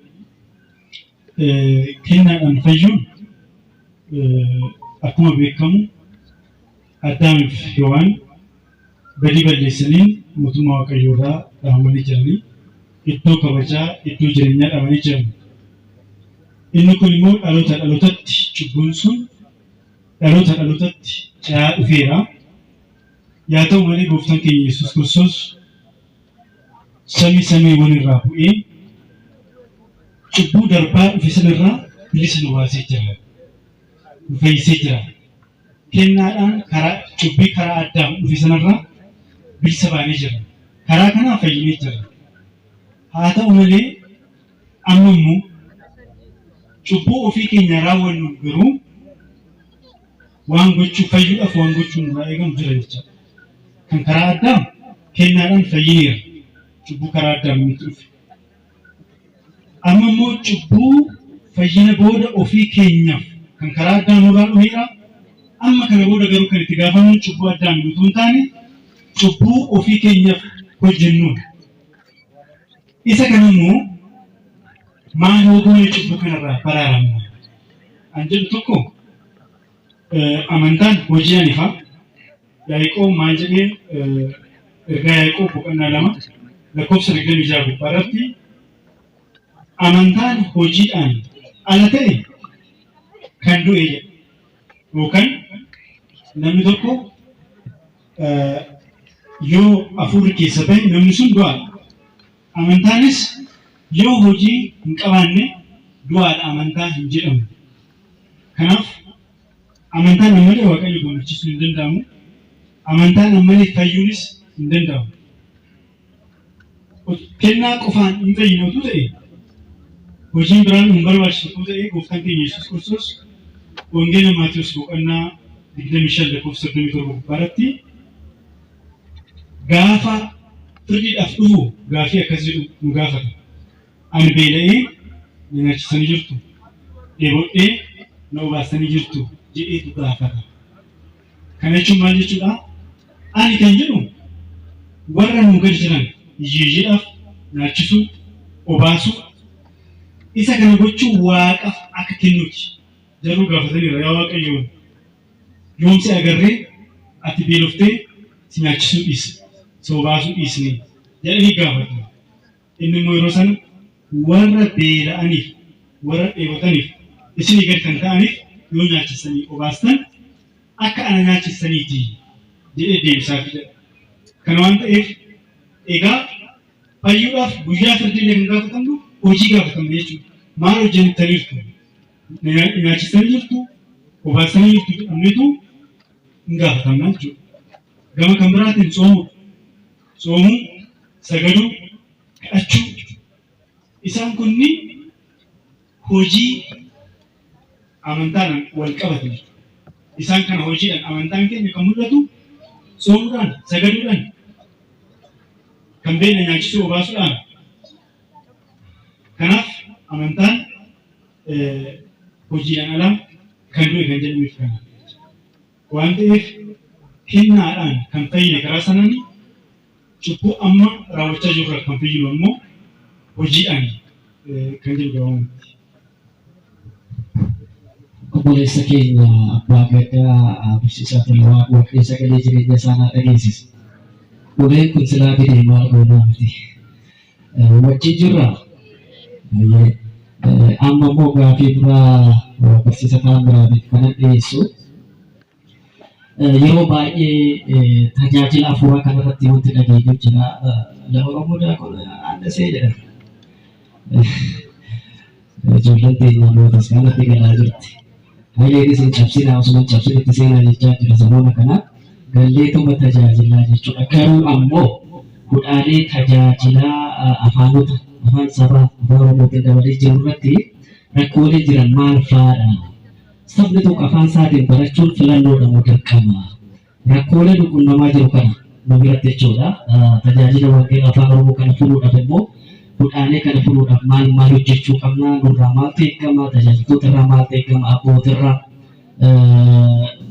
Kennaadhaan fayyuun akkuma beekamu Addaamiif Hewaan badii balleessaniin mootummaa Waaqayyoo irraa dhahamanii jiranii. Iddoo kabajaa, iddoo jireenyaa dhabanii jiran. Inni kun immoo dhalootatti cubbuun sun dhalootatti ce'aa dhufeera. Yaa ta'u malee gooftaan keenya Yesuus Kiristoos samiiwwan irraa bu'ee cubbuu darbaa dhufe sanarraa bilisa nu baasee jira. Nu fayyisee jira. Kennaadhaan cubbii karaa Addaam dhufe sanarraa bilisa baanee jira. Karaa kanaa fayyinee jira. Haa ta'u malee amma immoo cubbuu ofii keenya raawwannu garuu waan gochuu fayyuudhaaf waan gochuun nurraa eegamu jira jecha. Kan karaa Addaam kennaadhaan fayyineera. Cubbuu karaa Addaam nutti dhufe. Amma immoo cubbuu fayyina booda ofii keenyaaf kan karaa Addaam nurraa dhumeera. Amma kana booda garuu kan itti gaafamu cubbuu Addaam utuu hin taane cubbuu ofii keenyaaf hojjennuudha. Isa kana immoo maal goone cubbuu kanarraa baraaramna? An jedhu tokko amantaan hojii aniifaa. Yaaqoob maal jedhee ergaa Yaaqoob boqonnaa 2 lakkoofsa 26 gubbaarratti amantaan hojiidhaan ala ta'e kan du'e jedha. Yookaan namni tokko yoo hafuurri keessa bahe namni sun du'aadha. Amantaanis yoo hojii hin qabaanne du'aadha amantaa hin jedhamu. Kanaaf amantaan ammallee Waaqayyo gammachiisuu hin danda'amu. Amantaan ammallee fayyuunis hin danda'amu. Kennaa qofaan hin fayyinatu ta'e hojiin biraan hin barbaachisu ta'e gooftaan keenya Yesuus Kiristoos wangeela Maatiyos boqonnaa 25 lakkoofsa 37 gubbaarratti gaafa firdiidhaaf dhufu gaafii akkas jedhu nu gaafata. Ani beela'ee na nyaachisanii jirtu, dheebodhee na obaasanii jirtu jedheetu gaafata. Kana jechuun maal jechuudha? Ani kan jedhu warra nu gadi jiran hiyyeeyyiidhaaf nyaachisuu, obaasuu, isa kana gochuun Waaqaaf akka kennuuti. Jaruu gaafataniira yaa Waaqayyo yoomsi agarree ati beeloftee si nyaachisuu dhiisi, si obaasuu dhiisni jedhanii gaafatu. Inni immoo yeroo sana warra beela'aniif, warra dheebotaniif, isinii gadi kan ta'aniif yoo nyaachisanii obaastan akka ana nyaachisaniiti jedhee deebisaaf jedha. Kana waan ta'eef egaa fayyuudhaaf guyyaa firdii kan gaafatamnu hojii gaafatamne jechuudha. Maal hojjettaniirtu? nyaachisanii jirtu, obaasanii jirtu jedhamneetu hin gaafatamna jechuudha. Gama kan biraatiin soomuu, sagaduu, kadhachuu isaan kunni hojii amantaan wal qabatan. Isaan kana hojiidhaan amantaan keenya kan mul'atu soomuudhaan, sagaduudhaan, kan beekne nyaachisuu obaasuudhaan. Kanaaf amantaan hojiidhaan alaa kan du'e kan jedhamuuf kana. Waan ta'eef kennaadhaan kan fayyine karaa sanaan cubbuu amma raawwachaa jirru kan fayyinu immoo hojiidhaan kan jedhu gabaabumatti. Obboleessa keenya abbaa gadaa barsiisaa Tolaa Waaqni sagalee jireenya isaanii dhageessisa. Uleen kun silaa fidee maal goonaa miti. Wajjin jirra. Amma immoo gaafii biraa barsiisa Taamiraatiif kanan dhiyeessu. Yeroo baay'ee tajaajila hafuuraa kanarratti wanti dhageenyu jira. Lafa Oromoo kun aandasee jedhama. Ijoolleen teenya mootas kanatti galaa jirti. Haaleenis hin cabsinaa osoo hin cabsin itti seenaa jechaa jira saboota kanaa. Galleetuma tajaajilaa jechuudha. Garuu ammoo hudhaalee tajaajilaa afaan sabaa afaan Oromootiin dabalee jiru irratti rakkoolee jiran maal fa'aadha? Sabni tokko afaan isaatiin barachuun filannoodha moo dirqama? Rakkoolee quunnamaa jiru kana nu biratti jechuudha. Tajaajila wangeelaa afaan Oromoo kana furuudhaaf immoo hudhaalee kana furuudhaaf maal hojjechuu qabna? Nurraa maaltu eegama? Tajaajiltoota irraa maaltu eegama? Abboota irraa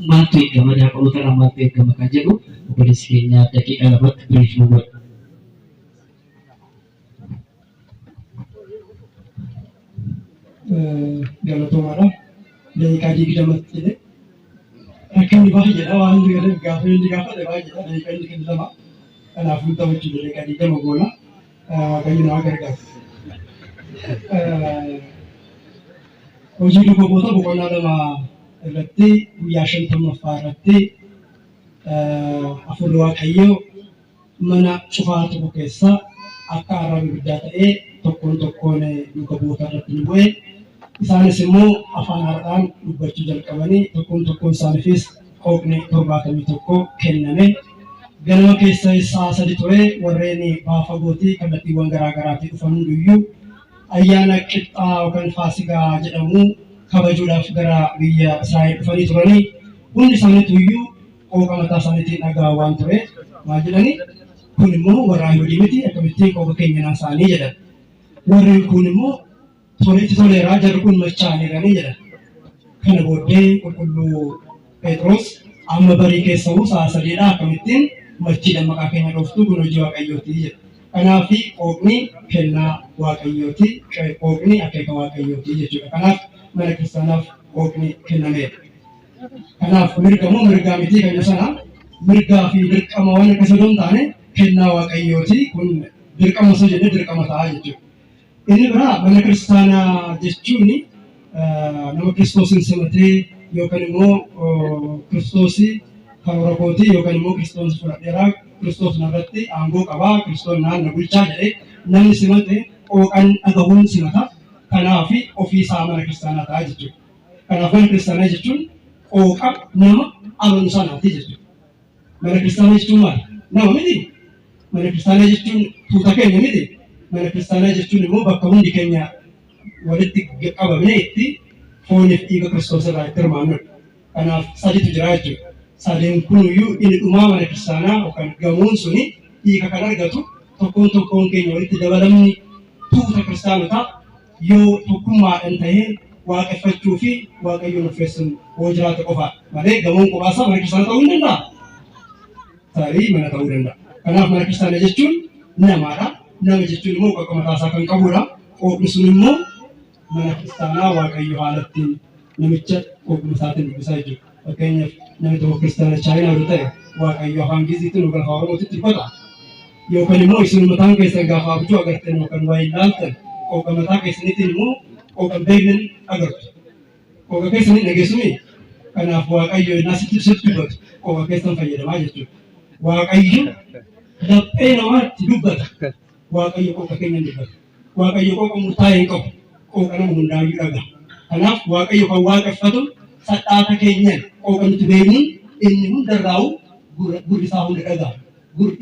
maaltu eegama? Daaqonoota irraa maaltu eegama kan jedhu obboleessi keenya daqiiqaa lamatti biriif nu godha. Galatoomaadha. Daqiiqaa 20 jedhe rakkinni baay'eedha waan gaafa inni gaafate baay'eedha. Daqiiqaa inni kennu lama. Kanaafuu ta'u jechuudha daqiiqaa 20 goona. Waaqayyo nama gargaaru. Hojii dubaboota boqonnaa lama irratti guyyaa 50ffaa irratti Hafuurri Waaqayyoo mana cufaa tokko keessa akka arraba guddaa ta'ee tokkoon dubaboota irratti ni bu'e. Isaanis immoo afaan haaraadhaan dubbachuu jalqabanii tokkoon isaaniifis qooqni 71 kenname. Ganama keessa isaa 3 ture warreen baafagootii kallattiiwwan garaagaraatii dhufan hundiyyuu ayyaana qixxaa yookaan faasigaa jedhamu kabajuudhaaf gara biyya Israa'el dhufanii turanii hundi isaaniitu qooqa mataa isaaniitiin dhagaa waan ture maal jedhanii kun immoo warra Ayhuudii miti akkamittiin qooqa keenya isaanii jedhan. Warri kun immoo itti toleeraa jarri kun machaa'aniiranii jedhan. Kana booddee qulqulluu Phexros amma barii keessa sa'a 3dha akkamittiin machiidhaan maqaa keenya dhooftu kun hojii Waaqayyooti jedha. Kanaaf qooqni kennaa Waaqayyooti, qooqni akeeka Waaqayyooti jechuudha. Kanaaf mana kiristaanaaf qooqni kennameedha. Kanaaf mirgaa miti kan sana mirgaa fi dirqama waan akkasii osoo hin taane kennaa Waaqayyooti kun dirqama osoo jennee dirqama ta'a jechuudha. Inni biraa mana kiristaanaa jechuun nama Kiristoosin simatee yookaan immoo Kiristoosii kan Oromootii yookaan immoo Kiristoos fudhadheeraa Kiristoos narratti aangoo qabaa Kiristoos naannoo bulchaa jedhee namni simate qooqan dhagahuun simata. Kanaaf ofii isaa mana kiristaanaa ta'a jechuudha. Kanaaf mana kiristaanaa jechuun qooqa nama amanu sanaati jechuudha. Mana kiristaanaa jechuun maali? Nama miti. Mana kiristaanaa jechuun tuuta keenya miti. Mana kiristaanaa jechuun immoo bakka hundi keenya walitti qabamne itti fooniif dhiiga Kiristoos irraa itti hirmaannudha. Kanaaf sadiitu jira jechuudha. Sadeen kuniyyuu inni dhumaa mana kiristaanaa yookaan gamoon suni dhiiga kan argatu tokkoon keenya walitti dabalamni tuuta kiristaanotaa yoo tokkummaadhaan ta'ee waaqeffachuu fi Waaqayyoon ulfeessuun hoo jiraate qofa malee gamoon qophaasa mana kiristaanaa ta'uu hin danda'a. Tarii mana ta'uu danda'a. Kanaaf mana kiristaanaa jechuun namaadha. Nama jechuun immoo qooqa mataasaa kan qabudha. Qooqni sun immoo mana kiristaanaa Waaqayyo haalatti namicha qooqni isaatiin dubbisaa jechuudha. Fakkeenyaaf namni tokko kiristaana Chaayinaa yoo ta'e Waaqayyo afaan Giiziitiin yookaan afaan Oromootiin dubbata. Yookaan immoo isin mataan keessan gaafa abjuu agartan yookaan waa ilaaltan qooqa mataa keessaniitiin immoo qooqa beeknan agartu. Qooqa keessanii dhageessumi. Kanaaf Waaqayyo innaa sitti dubbatu qooqa keessan fayyadamaa jechuudha. Waaqayyo laphee namaatti dubbata. Waaqayyo qooqa keenya dubbata. Waaqayyo qooqa murtaa'e hin qabu. Qooqa nama hundaayyuu dhaga'a. Kanaaf Waaqayyo kan waaqeffatu sadhaata keenyaan qooqa nuti beeknuun inni hundarraa'u gurri isaa hunda dhaga'a.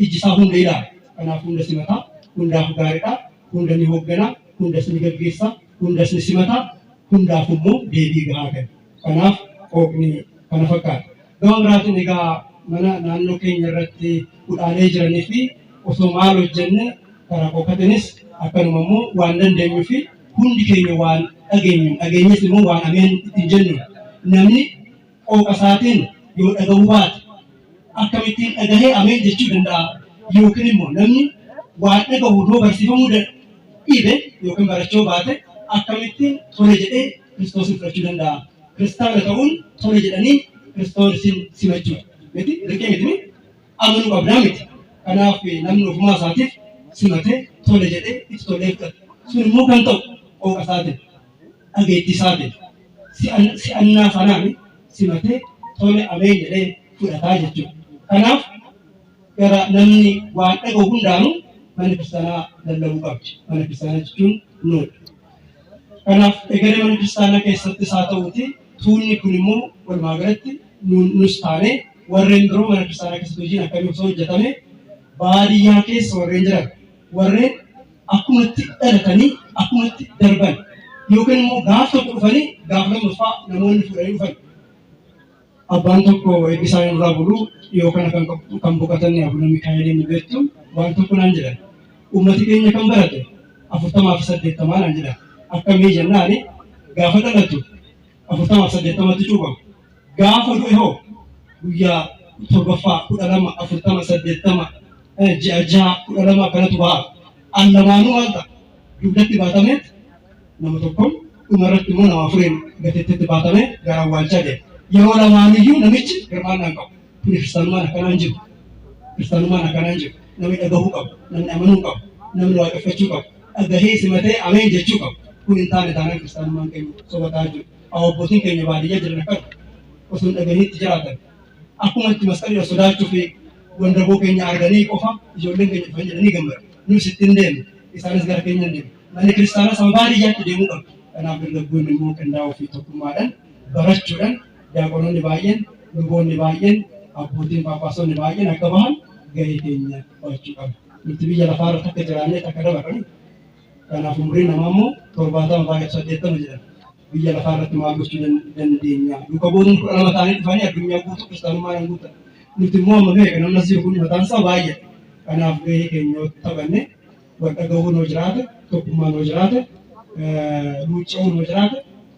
Iji isaa hunda ilaala. Kanaaf hunda simataa, hundaaf gaariidha, hunda ni hoogganaa, hundas ni gaggeessaa, hundas ni simataa, hundaaf immoo deebii gahaa kenna. Kanaaf qooqni kana fakkaata. Gama biraatiin egaa mana naannoo keenya irratti kudhaalee jiranii fi osoo maal hojjenne karaa qooqatinis akkanuma immoo waan dandeenyuu fi hundi keenya waan dhageenyes immoo waan ameen ittiin jennu. Namni qooqa isaatiin yoo dhagahuu baate akkamittiin dhagahee ameen jechuu danda'a yookiin immoo namni waan dhagahu yoo barsiifamuu dhiibe yookiin barachuu baate akkamittiin tole jedhee Kiristoosin fudhachuu danda'a. Kiristaana ta'uun tole jedhanii Kiristoosin simachuu miti dirqee miti amanuu qabnaa miti. Kanaaf namni ofumaa isaatiif simatee tole jedhee itti tolee fudhata. Sun immoo kan ta'u qooqa isaatiin dhageettii isaatiin si'annaa sanaan simatee tole ameen jedhee fudhataa jechuudha. Kanaaf gara namni waan dhagahu hundaanuu mana kiristaanaa lallabuu qabdi. Mana kiristaanaa jechuun nuudha. Kanaaf egeree mana kiristaanaa keessattis haa ta'uuti tuunni kun immoo walumaa galatti nus taanee warreen biroo mana kiristaanaa keessatti hojiin akkamii osoo hojjetame baadiyyaa keessa warreen jiran warreen akkumatti dhalatanii akkumatti darban yookiin immoo gaaf tokko dhufanii gaaf lammaffaa namoonni fuudhanii dhufan. Abbaan tokko eebbisaan irraa buluu yookaan kan boqotan Abuna Mikaa'eliin ni beektu waan tokko naan jedhan. Uummati keenya kan barate 40 fi 80 naan jedhan. Akkamii jennaan gaafa dhalatu 40 fi 80tti cuubamu. Gaafa du'e hoo guyyaa 7ffaa 12 40 80 ji'a 12 kanatu ba'a. Allamaanuu maal ta'a? Dugdatti baatameet nama tokkoon dhumarratti immoo nama afuriin gateettitti baatamee gara awwaalchaa deema. Yeroo lamaaniyyuu namichi hirmaannaa hin qabu. Kuni kiristaanummaan akkanaan jiru. Kiristaanummaan akkanaan jiru. Namni dhagahuu qabu, namni amanuu qabu, namni waaqeffachuu qabu, dhagahee simatee ameen jechuu qabu. Kun hin taane taanaan kiristaanummaan keenya sobataa jiru. Abbootiin keenya baadiyyaa jiran akkana osoo hin dhagahiitti jiraatan. Akkuma itti masqalii sodaachuu fi wandaboo keenya arganii qofa ijoolleen keenya dhufan jedhanii gammadu. Nus ittiin deemne isaanis gara keenya deemu. Manni kiristaanaa sama baadiyyaatti deemuu qabu. Kanaaf dargaggoonni immoo qindaa'uu fi tokkummaadhaan barachuudhaan diyaaqonoonni baay'een, luboonni baay'een, abbootiin phaaphaasonni baay'een akka bahan gahee keenya bahachuu qabu. Nuti biyya lafaa irratti akka jiraannee akka dabarran. Kanaaf umriin namaa immoo 70 baay'ee 80 jedhama. Biyya lafaa irratti maal gochuu dandeenya? Duuka boodun 12 ta'anii dhufanii addunyaa guutuu kiristaanummaa hin guutan. Nuti immoo amma beeka namni asii kun mataan isaa baay'ee. Kanaaf gahee keenya yoo taphanne wal dhagahuu noo jiraate, tokkummaa noo jiraate, luucca'uu noo jiraate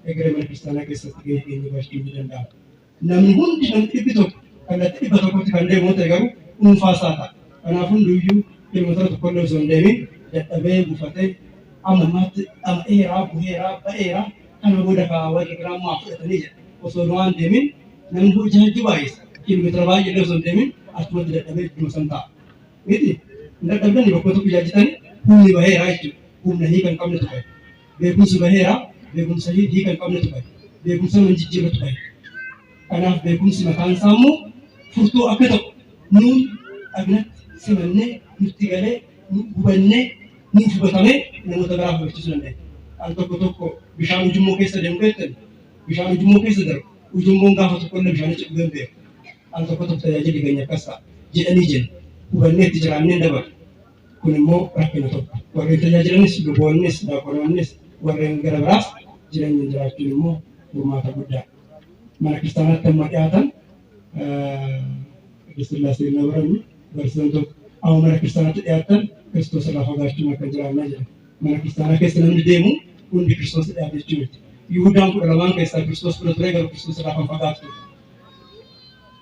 egeree mana kiristaanaa keessatti gahee keenya bahachuu ni danda'a. Namni hundi namni dhibbi tokko kallattii 100tti kan deemu ta'e garuu dhuunfaa isaa ta'a. Kanaaf hundiyyuu kiiloomeetira tokkollee osoo hin deemin dadhabee buufatee ammammaatti dhama'eeraa, buheeraa, ba'eeraa kana booda warri giraammaa fudhatanii jedha. Osoo waan deemin namni hojii baay'isa. Kiiloomeetira baay'ee osoo hin deemin achumatti dadhabee ittuma san ta'a. Miti hin dadhabdanii bakka tokko ijaajjitanii humni baheeraa jechuudha. Humna hiika hin qabnetu bahe. Beekumsi baheeraa, beekumsa hiika hin qabnetu bahe. Beekumsa nama jijjiirratu bahe. Kanaaf beekumsi mataan isaa immoo furtuu akka ta'u nuun dhagnatti simannee nutti galee hubannee nuuf hubatamee namoota biraaf barsiisuu dandeenya. Al tokko bishaan ujummoo keessa deemu beektan bishaan ujummoo keessa darbu ujummoon gaafa tokkollee bishaanicha dhuguu hin beeku. Al tokko tajaajilli keenya akkas ta'a jedhanii jenna. Hubannee itti jiraannee dabalu. Kun immoo rakkina tokko. Warreen tajaajilanis luboonnis diyaaqonoonnis warreen gara biraas jireenya jiraachuun immoo furmaata guddaa. Mana kiristaanaatti amma dhiyaatan Kiristillaasee na barannu barsiisan tokko amma mana kiristaanaatti dhiyaatan Kiristoos irraa fagaachuun akka jiraannaa jedha. Mana kiristaanaa keessa namni deemu hundi Kiristoos dhiyaate jechuu miti. Yihuudaan 12 keessaa Kiristoos fudhatu ture garuu Kiristoos irraa kan fagaatu ture.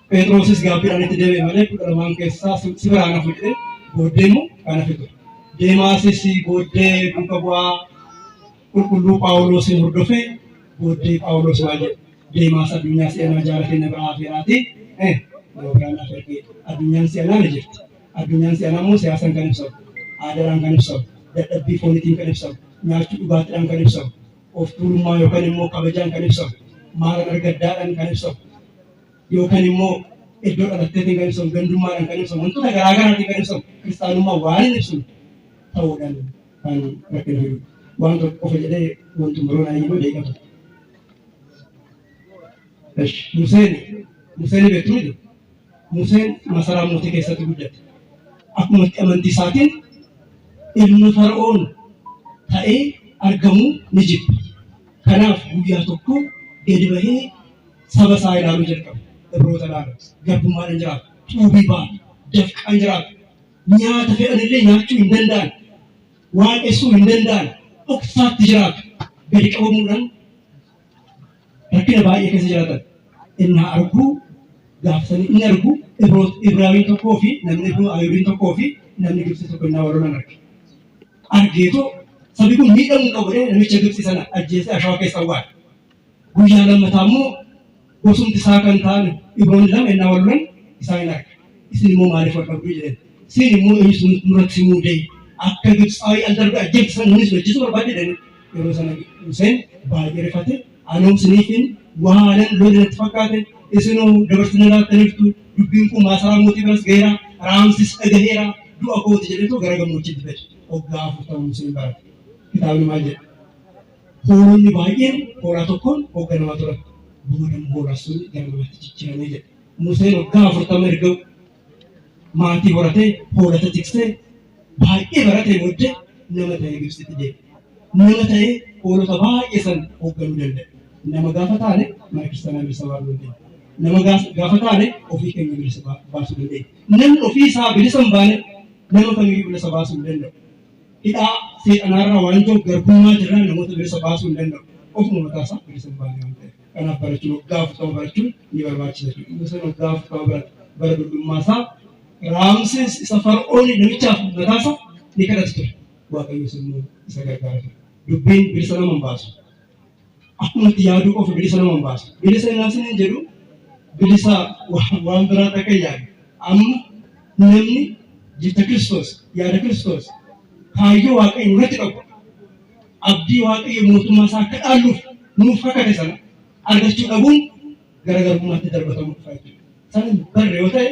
Phexrosis gaabbiidhaan itti deebi'e malee 12 keessaa si biraan hafu jedhee booddee immoo kan hafe ture. Deemaasis booddee duuka bu'aa qulqulluu Phaawulosin hordofee booddee Phaawulos maal jedhe? Deemaas addunyaa seenaa jaalatee na biraa hafeeraati. Biraan hafe addunyaan seenaa ni jirti. Addunyaan seenaa immoo siyaasaan kan ibsamu, aadaadhaan kan ibsamu, dadhabbii fooniitiin kan ibsamu, nyaachuu dhugaatiidhaan kan ibsamu, of tuulummaa yookaan immoo kabajaan kan ibsamu, maalan argaddaadhaan kan ibsamu, yookaan immoo iddoo dhalatteetiin kan ibsamu, gandummaadhaan kan ibsamu, wantoota garaa garaatiin kan ibsamu, kiristaanummaa waan hin ibsinu ta'uudhaan kan rakkina fidu. Waan tokko qofa jedhee wanti biroon ayyuu deeqatu. Museen beektu miti. Museen masaraa mootii keessatti guddate. Akkuma amantii isaatiin ilma Fara'oon ta'ee argamuu ni jibba. Kanaaf guyyaa tokko gadi bahee saba isaa ilaaluu jalqabe. Ibroota ilaalu. Garbummaadhaan jiraatu. Xuubii ba'a. Dafqaan jiraatu. Nyaata fedhanillee nyaachuu hin danda'an. Waaqessuu hin danda'an. Dhoksaatti jiraatu. Gadi qabamuudhaan rakkina baay'ee keessa jiraatan. Inni arguu gaafsanii inni arguu Ibraahiim tokkoo fi namni Ayuubiin tokkoo fi namni Gibsi tokko innaa waloon arge. Argeetoo sabi kun miidhamuu qabu jedhee namicha Gibsi sana ajjeesee ashawaa keessa awwaale. Guyyaa lammataa immoo gosumti isaa kan ta'an Ibroon lama innaa waloon isaa hin arge. Isin immoo maaliif wal qabduu jedhan. Isin immoo inni sun nuratti simuu dee akka Gibsaawii al darbe ajjeesisan nunis hojjetu barbaade jedhanii yeroo sana Museen baay'ee rifate anoomsiniifin waanan loonatti fakkaate isinoo dabarsina laattaniiftu dubbiin kun masaraa mootii biras ga'eera Raamsis dhagaheera du'a kooti jedheetoo gara gammoojjiitti fedhe waggaa 40 Museen barate kitaabni maal jedha hoolonni baay'een hoolaa tokkoon hoogganamaa turan booda hoolaa sun gara namatti jijjiiramee jedha Museen waggaa 40 erga maatii horatee hoolata tiksee baay'ee baratee booddee nama ta'ee Gibsitti deeme nama ta'ee hoolota baay'ee san hoogganuu danda'a. Nama gaafa taane mana kiristaanaa bilisa baasuu dandeenya. Nama gaafa taane ofii keenya bilisa baasuu dandeenya. Namni ofii isaa bilisa hin baane nama kamiyyuu bilisa baasuu hin danda'u. Hidhaa seexanaarraa waan jiruuf garbummaa jiraan namoota bilisa baasuu hin danda'u. Ofuma mataa isaa bilisa hin baane waan ta'eef. Kanaaf barachuun waggaa 40 barachuun ni barbaachisa. Museen waggaa 40 bara dullummaa isaa Raamsis isa Fara'oon namichaaf mataa isaa ni kadhatu ture. Waaqayyo immoo isa gargaara ture. Dubbiin bilisa nama hin baasu. Akkuma itti yaaduu qofa bilisa nama hin baasu. Bilisa naasin hin jedhu bilisa waan biraa akka yaadu. Amma namni jecha Kiristoos yaada Kiristoos kaayyoo Waaqayyo irratti qabu abdii Waaqayyo mootummaa isaa akka dhaalluuf nuuf kakate sana argachuu dhabuun garaagarummaatti darbatamuu dhufa jechuudha. Sana barre yoo ta'e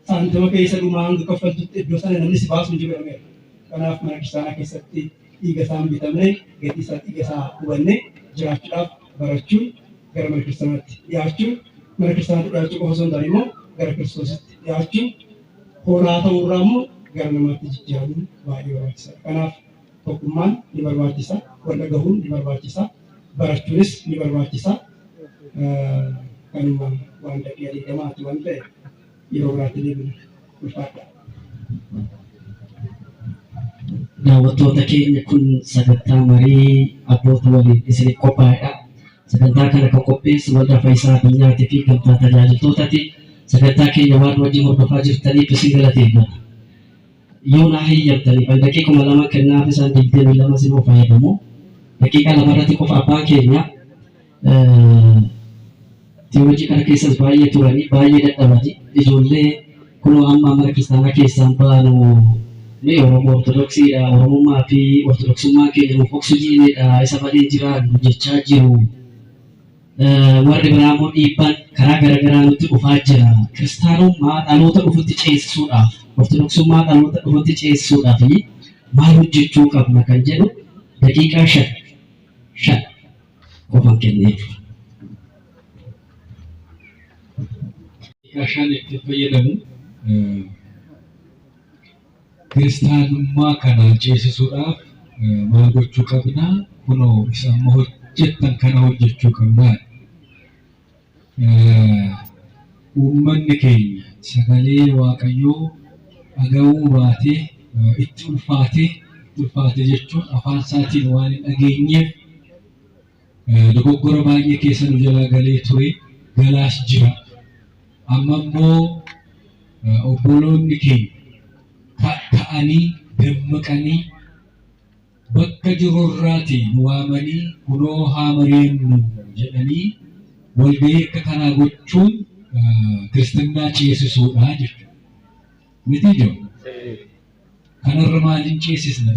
saantima keessa dhumaa hanga kaffaltutti iddoo sana namni si baasu hin jiru jedhameera. Kanaaf mana kiristaanaa keessatti dhiiga isaa hin bitamne gatii isaa dhiiga isaa hubannee jiraachuudhaaf barachuun gara mana kiristaanaatti dhiyaachuun mana kiristaanaatti dhiyaachuu qofa osoo hin taane immoo gara Kiristoositti dhiyaachuun hoolaa ta'uurraa immoo gara namaatti jijjiiramuun baay'ee barbaachisaadha. Kanaaf tokkummaan ni barbaachisa, wal dhagahuun ni barbaachisa, barachuunis ni barbaachisa. Kanuma waan dhaqee adeemamaati waan ta'e yeroo biraatti deebina ulfaadha. Daawwattoota keenya kun sagantaa marii abboota waliin isiniif qophaa'edha. Sagantaa kana kan qopheessu waldaa Fayyisaa Addunyaati fi gamtaa tajaajiltootaati. Sagantaa keenya waan wajjin hordofaa jirtaniif isin galateeffata. Yoo naa heeyyamtaniif daqiiqaa 2 kennaaf isaan 22 sinuu fayyadamu. Daqiiqaa 2 irratti qofa abbaan keenya teewwajii kana keessas baay'ee turanii baay'ee dadhabanii ijoollee kunoo amma mana kiristaanaa keessaan baanu ni Oromoo Ortodoksiidha. Oromummaa fi Ortodoksummaa keenya nuuf oksijiinidha. Isa malee jiraan jechaa jiru. Warri biraa immoo dhiibbaan karaa garaagaraa nutti dhufaa jira. Kiristaanummaa dhaloota dhufutti ceesisuudhaaf, Ortodoksummaa dhaloota dhufutti ceesisuudhaaf maal hojjechuu qabna kan jedhu daqiiqaa 5 qofaan kenneef. Daqiiqaa 5 itti fayyadamu. Kiristaanummaa kana ceesisuudhaaf maal gochuu qabna? Kunoo isa amma hojjettan kana hojjechuu qabna. Uummanni keenya sagalee Waaqayyoo dhaga'uu baatee itti ulfaate jechuun afaan isaatiin waan hin dhageenyeef dogoggora baay'ee keessa nu jalaa galee ture, galaas jira. Amma immoo obboloonni keenya ka'anii dammaqanii bakka jirurraatii nu waamanii kunoo haa mari'annu jedhanii walgahii akka kanaa gochuun kiristinnaa ceesisuudha jechuudha. Miti jiru. Kanarra maaliin ceesisna?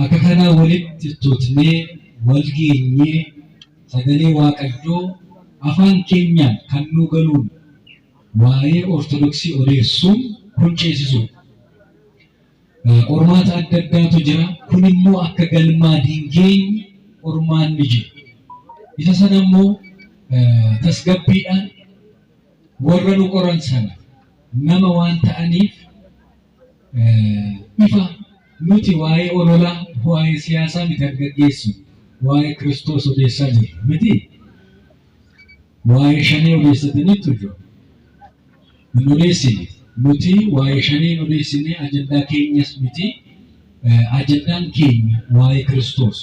Akka kanaa walitti tutnee wal geenyee sagalee Waaqayyoo afaan keenyaan kan nu galuun waa'ee Ortodoksii odeessuun kun ceesisuudha. Qormaata adda addaatu jira. Kun immoo akka galmaa hin geenye qormaanni jira. Isa sana immoo tasgabbiidhaan warra nu qoran sana nama waan ta'aniif ifa nuti waa'ee ololaa waa'ee siyaasaa miti gaggeessu waa'ee Kiristoos odeessaa jirra miti waa'ee shanee odeessataniitu jiru hin odeessine nuti waa'ee shanee hin odeessine ajandaa keenyas miti ajandaan keenya waa'ee Kiristoos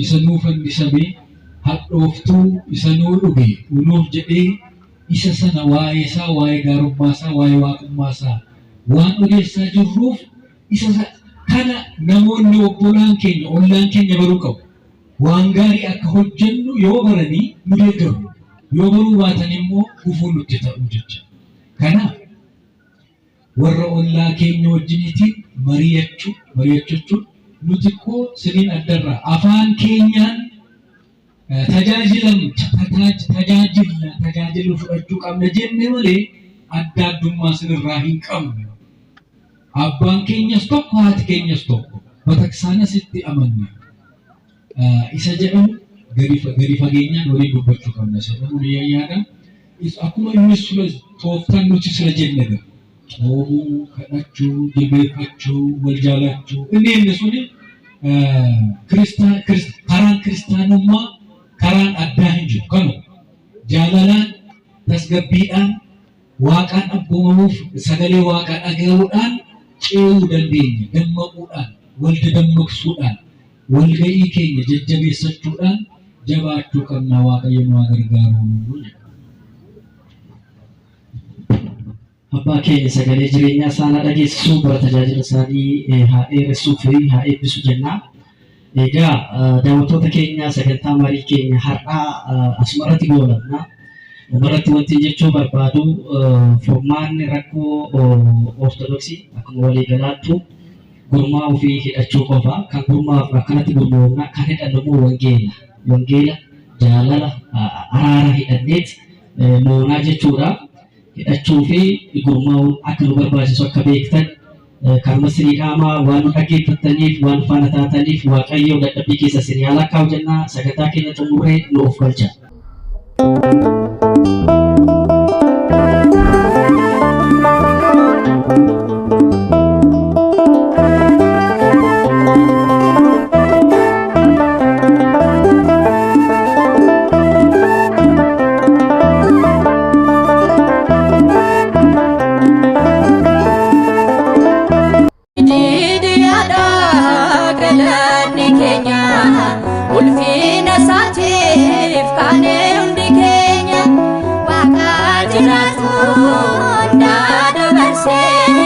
isa nuu fannifame hadhooftuu isa nuu dhuge nuuf jedhee isa sana waa'ee isaa waa'ee gaarummaa isaa waa'ee waaqummaa isaa waan odeessaa jirruuf isa kana namoonni obbolaan keenya ollaan keenya baruu qabu. Waan gaarii akka hojjennu yoo baranii nu deeggaru yoo baruu baatan immoo gufuu nutti ta'u jecha. Kanaaf warra ollaa keenya wajjiniitiin mari'achuun nuti koo siniin addarraa afaan keenyaan tajaajilu fudhachuu qabna jenne malee adda addummaa sinirraa hin qabnu. Abbaan keenyas tokko haati keenyas tokko bataksaanas itti amanna. Isa jedhamu gadi fageenyaan waliin dubbachuu qabna. Isa jedhamu ni yaada. Akkuma inni sura tooftan nuti sira jenne gara. Oomuu, kadhachuu, jilbeeffachuu, wal jaalachuu. Inni suni karaan kiristaanummaa karaan addaa hin jiru. Kanu jaalalaan tasgabbiidhaan waaqaan abboomamuuf sagalee waaqaa dhaga'uudhaan ce'uu dandeenya. Dammaquudhaan wal dammaqsuudhaan walga'ii keenya jajjabeessachuudhaan jabaachuu qabna. Waaqayyo nu gargaaru. Abbaa keenya sagalee jireenyaa isaanii dhageessisuu bara tajaajila isaanii haa dheeressuu fi haa eebbisu jennaa. Egaa daawwattoota keenya sagantaa marii keenya har'aa asumarratti goolabna. Dhumarratti wanti jechuu barbaadu furmaanni rakkoo ortodoksii akkuma waliigalaattu gurmaa'uu fi hidhachuu qofa. Kan gurmaa'uuf akkanatti gurmaa'uuna kan hidhannu immoo wangeela jaalala araara hidhanneet moonaa jechuudha. Hidhachuu fi gurmaa'uun akka nu barbaachisu akka beektan karma sinii dhaamaa waan nu dhaggeeffattaniif waan faana taataniif Waaqayyo dadhabbii keessa sinii haa lakkaa'u jennaa. Sagantaa keenya xumurree nu of galcha. Ulfina isaatiif kaanee hundi keenya Waaqa jiraatu hundaa dabarsee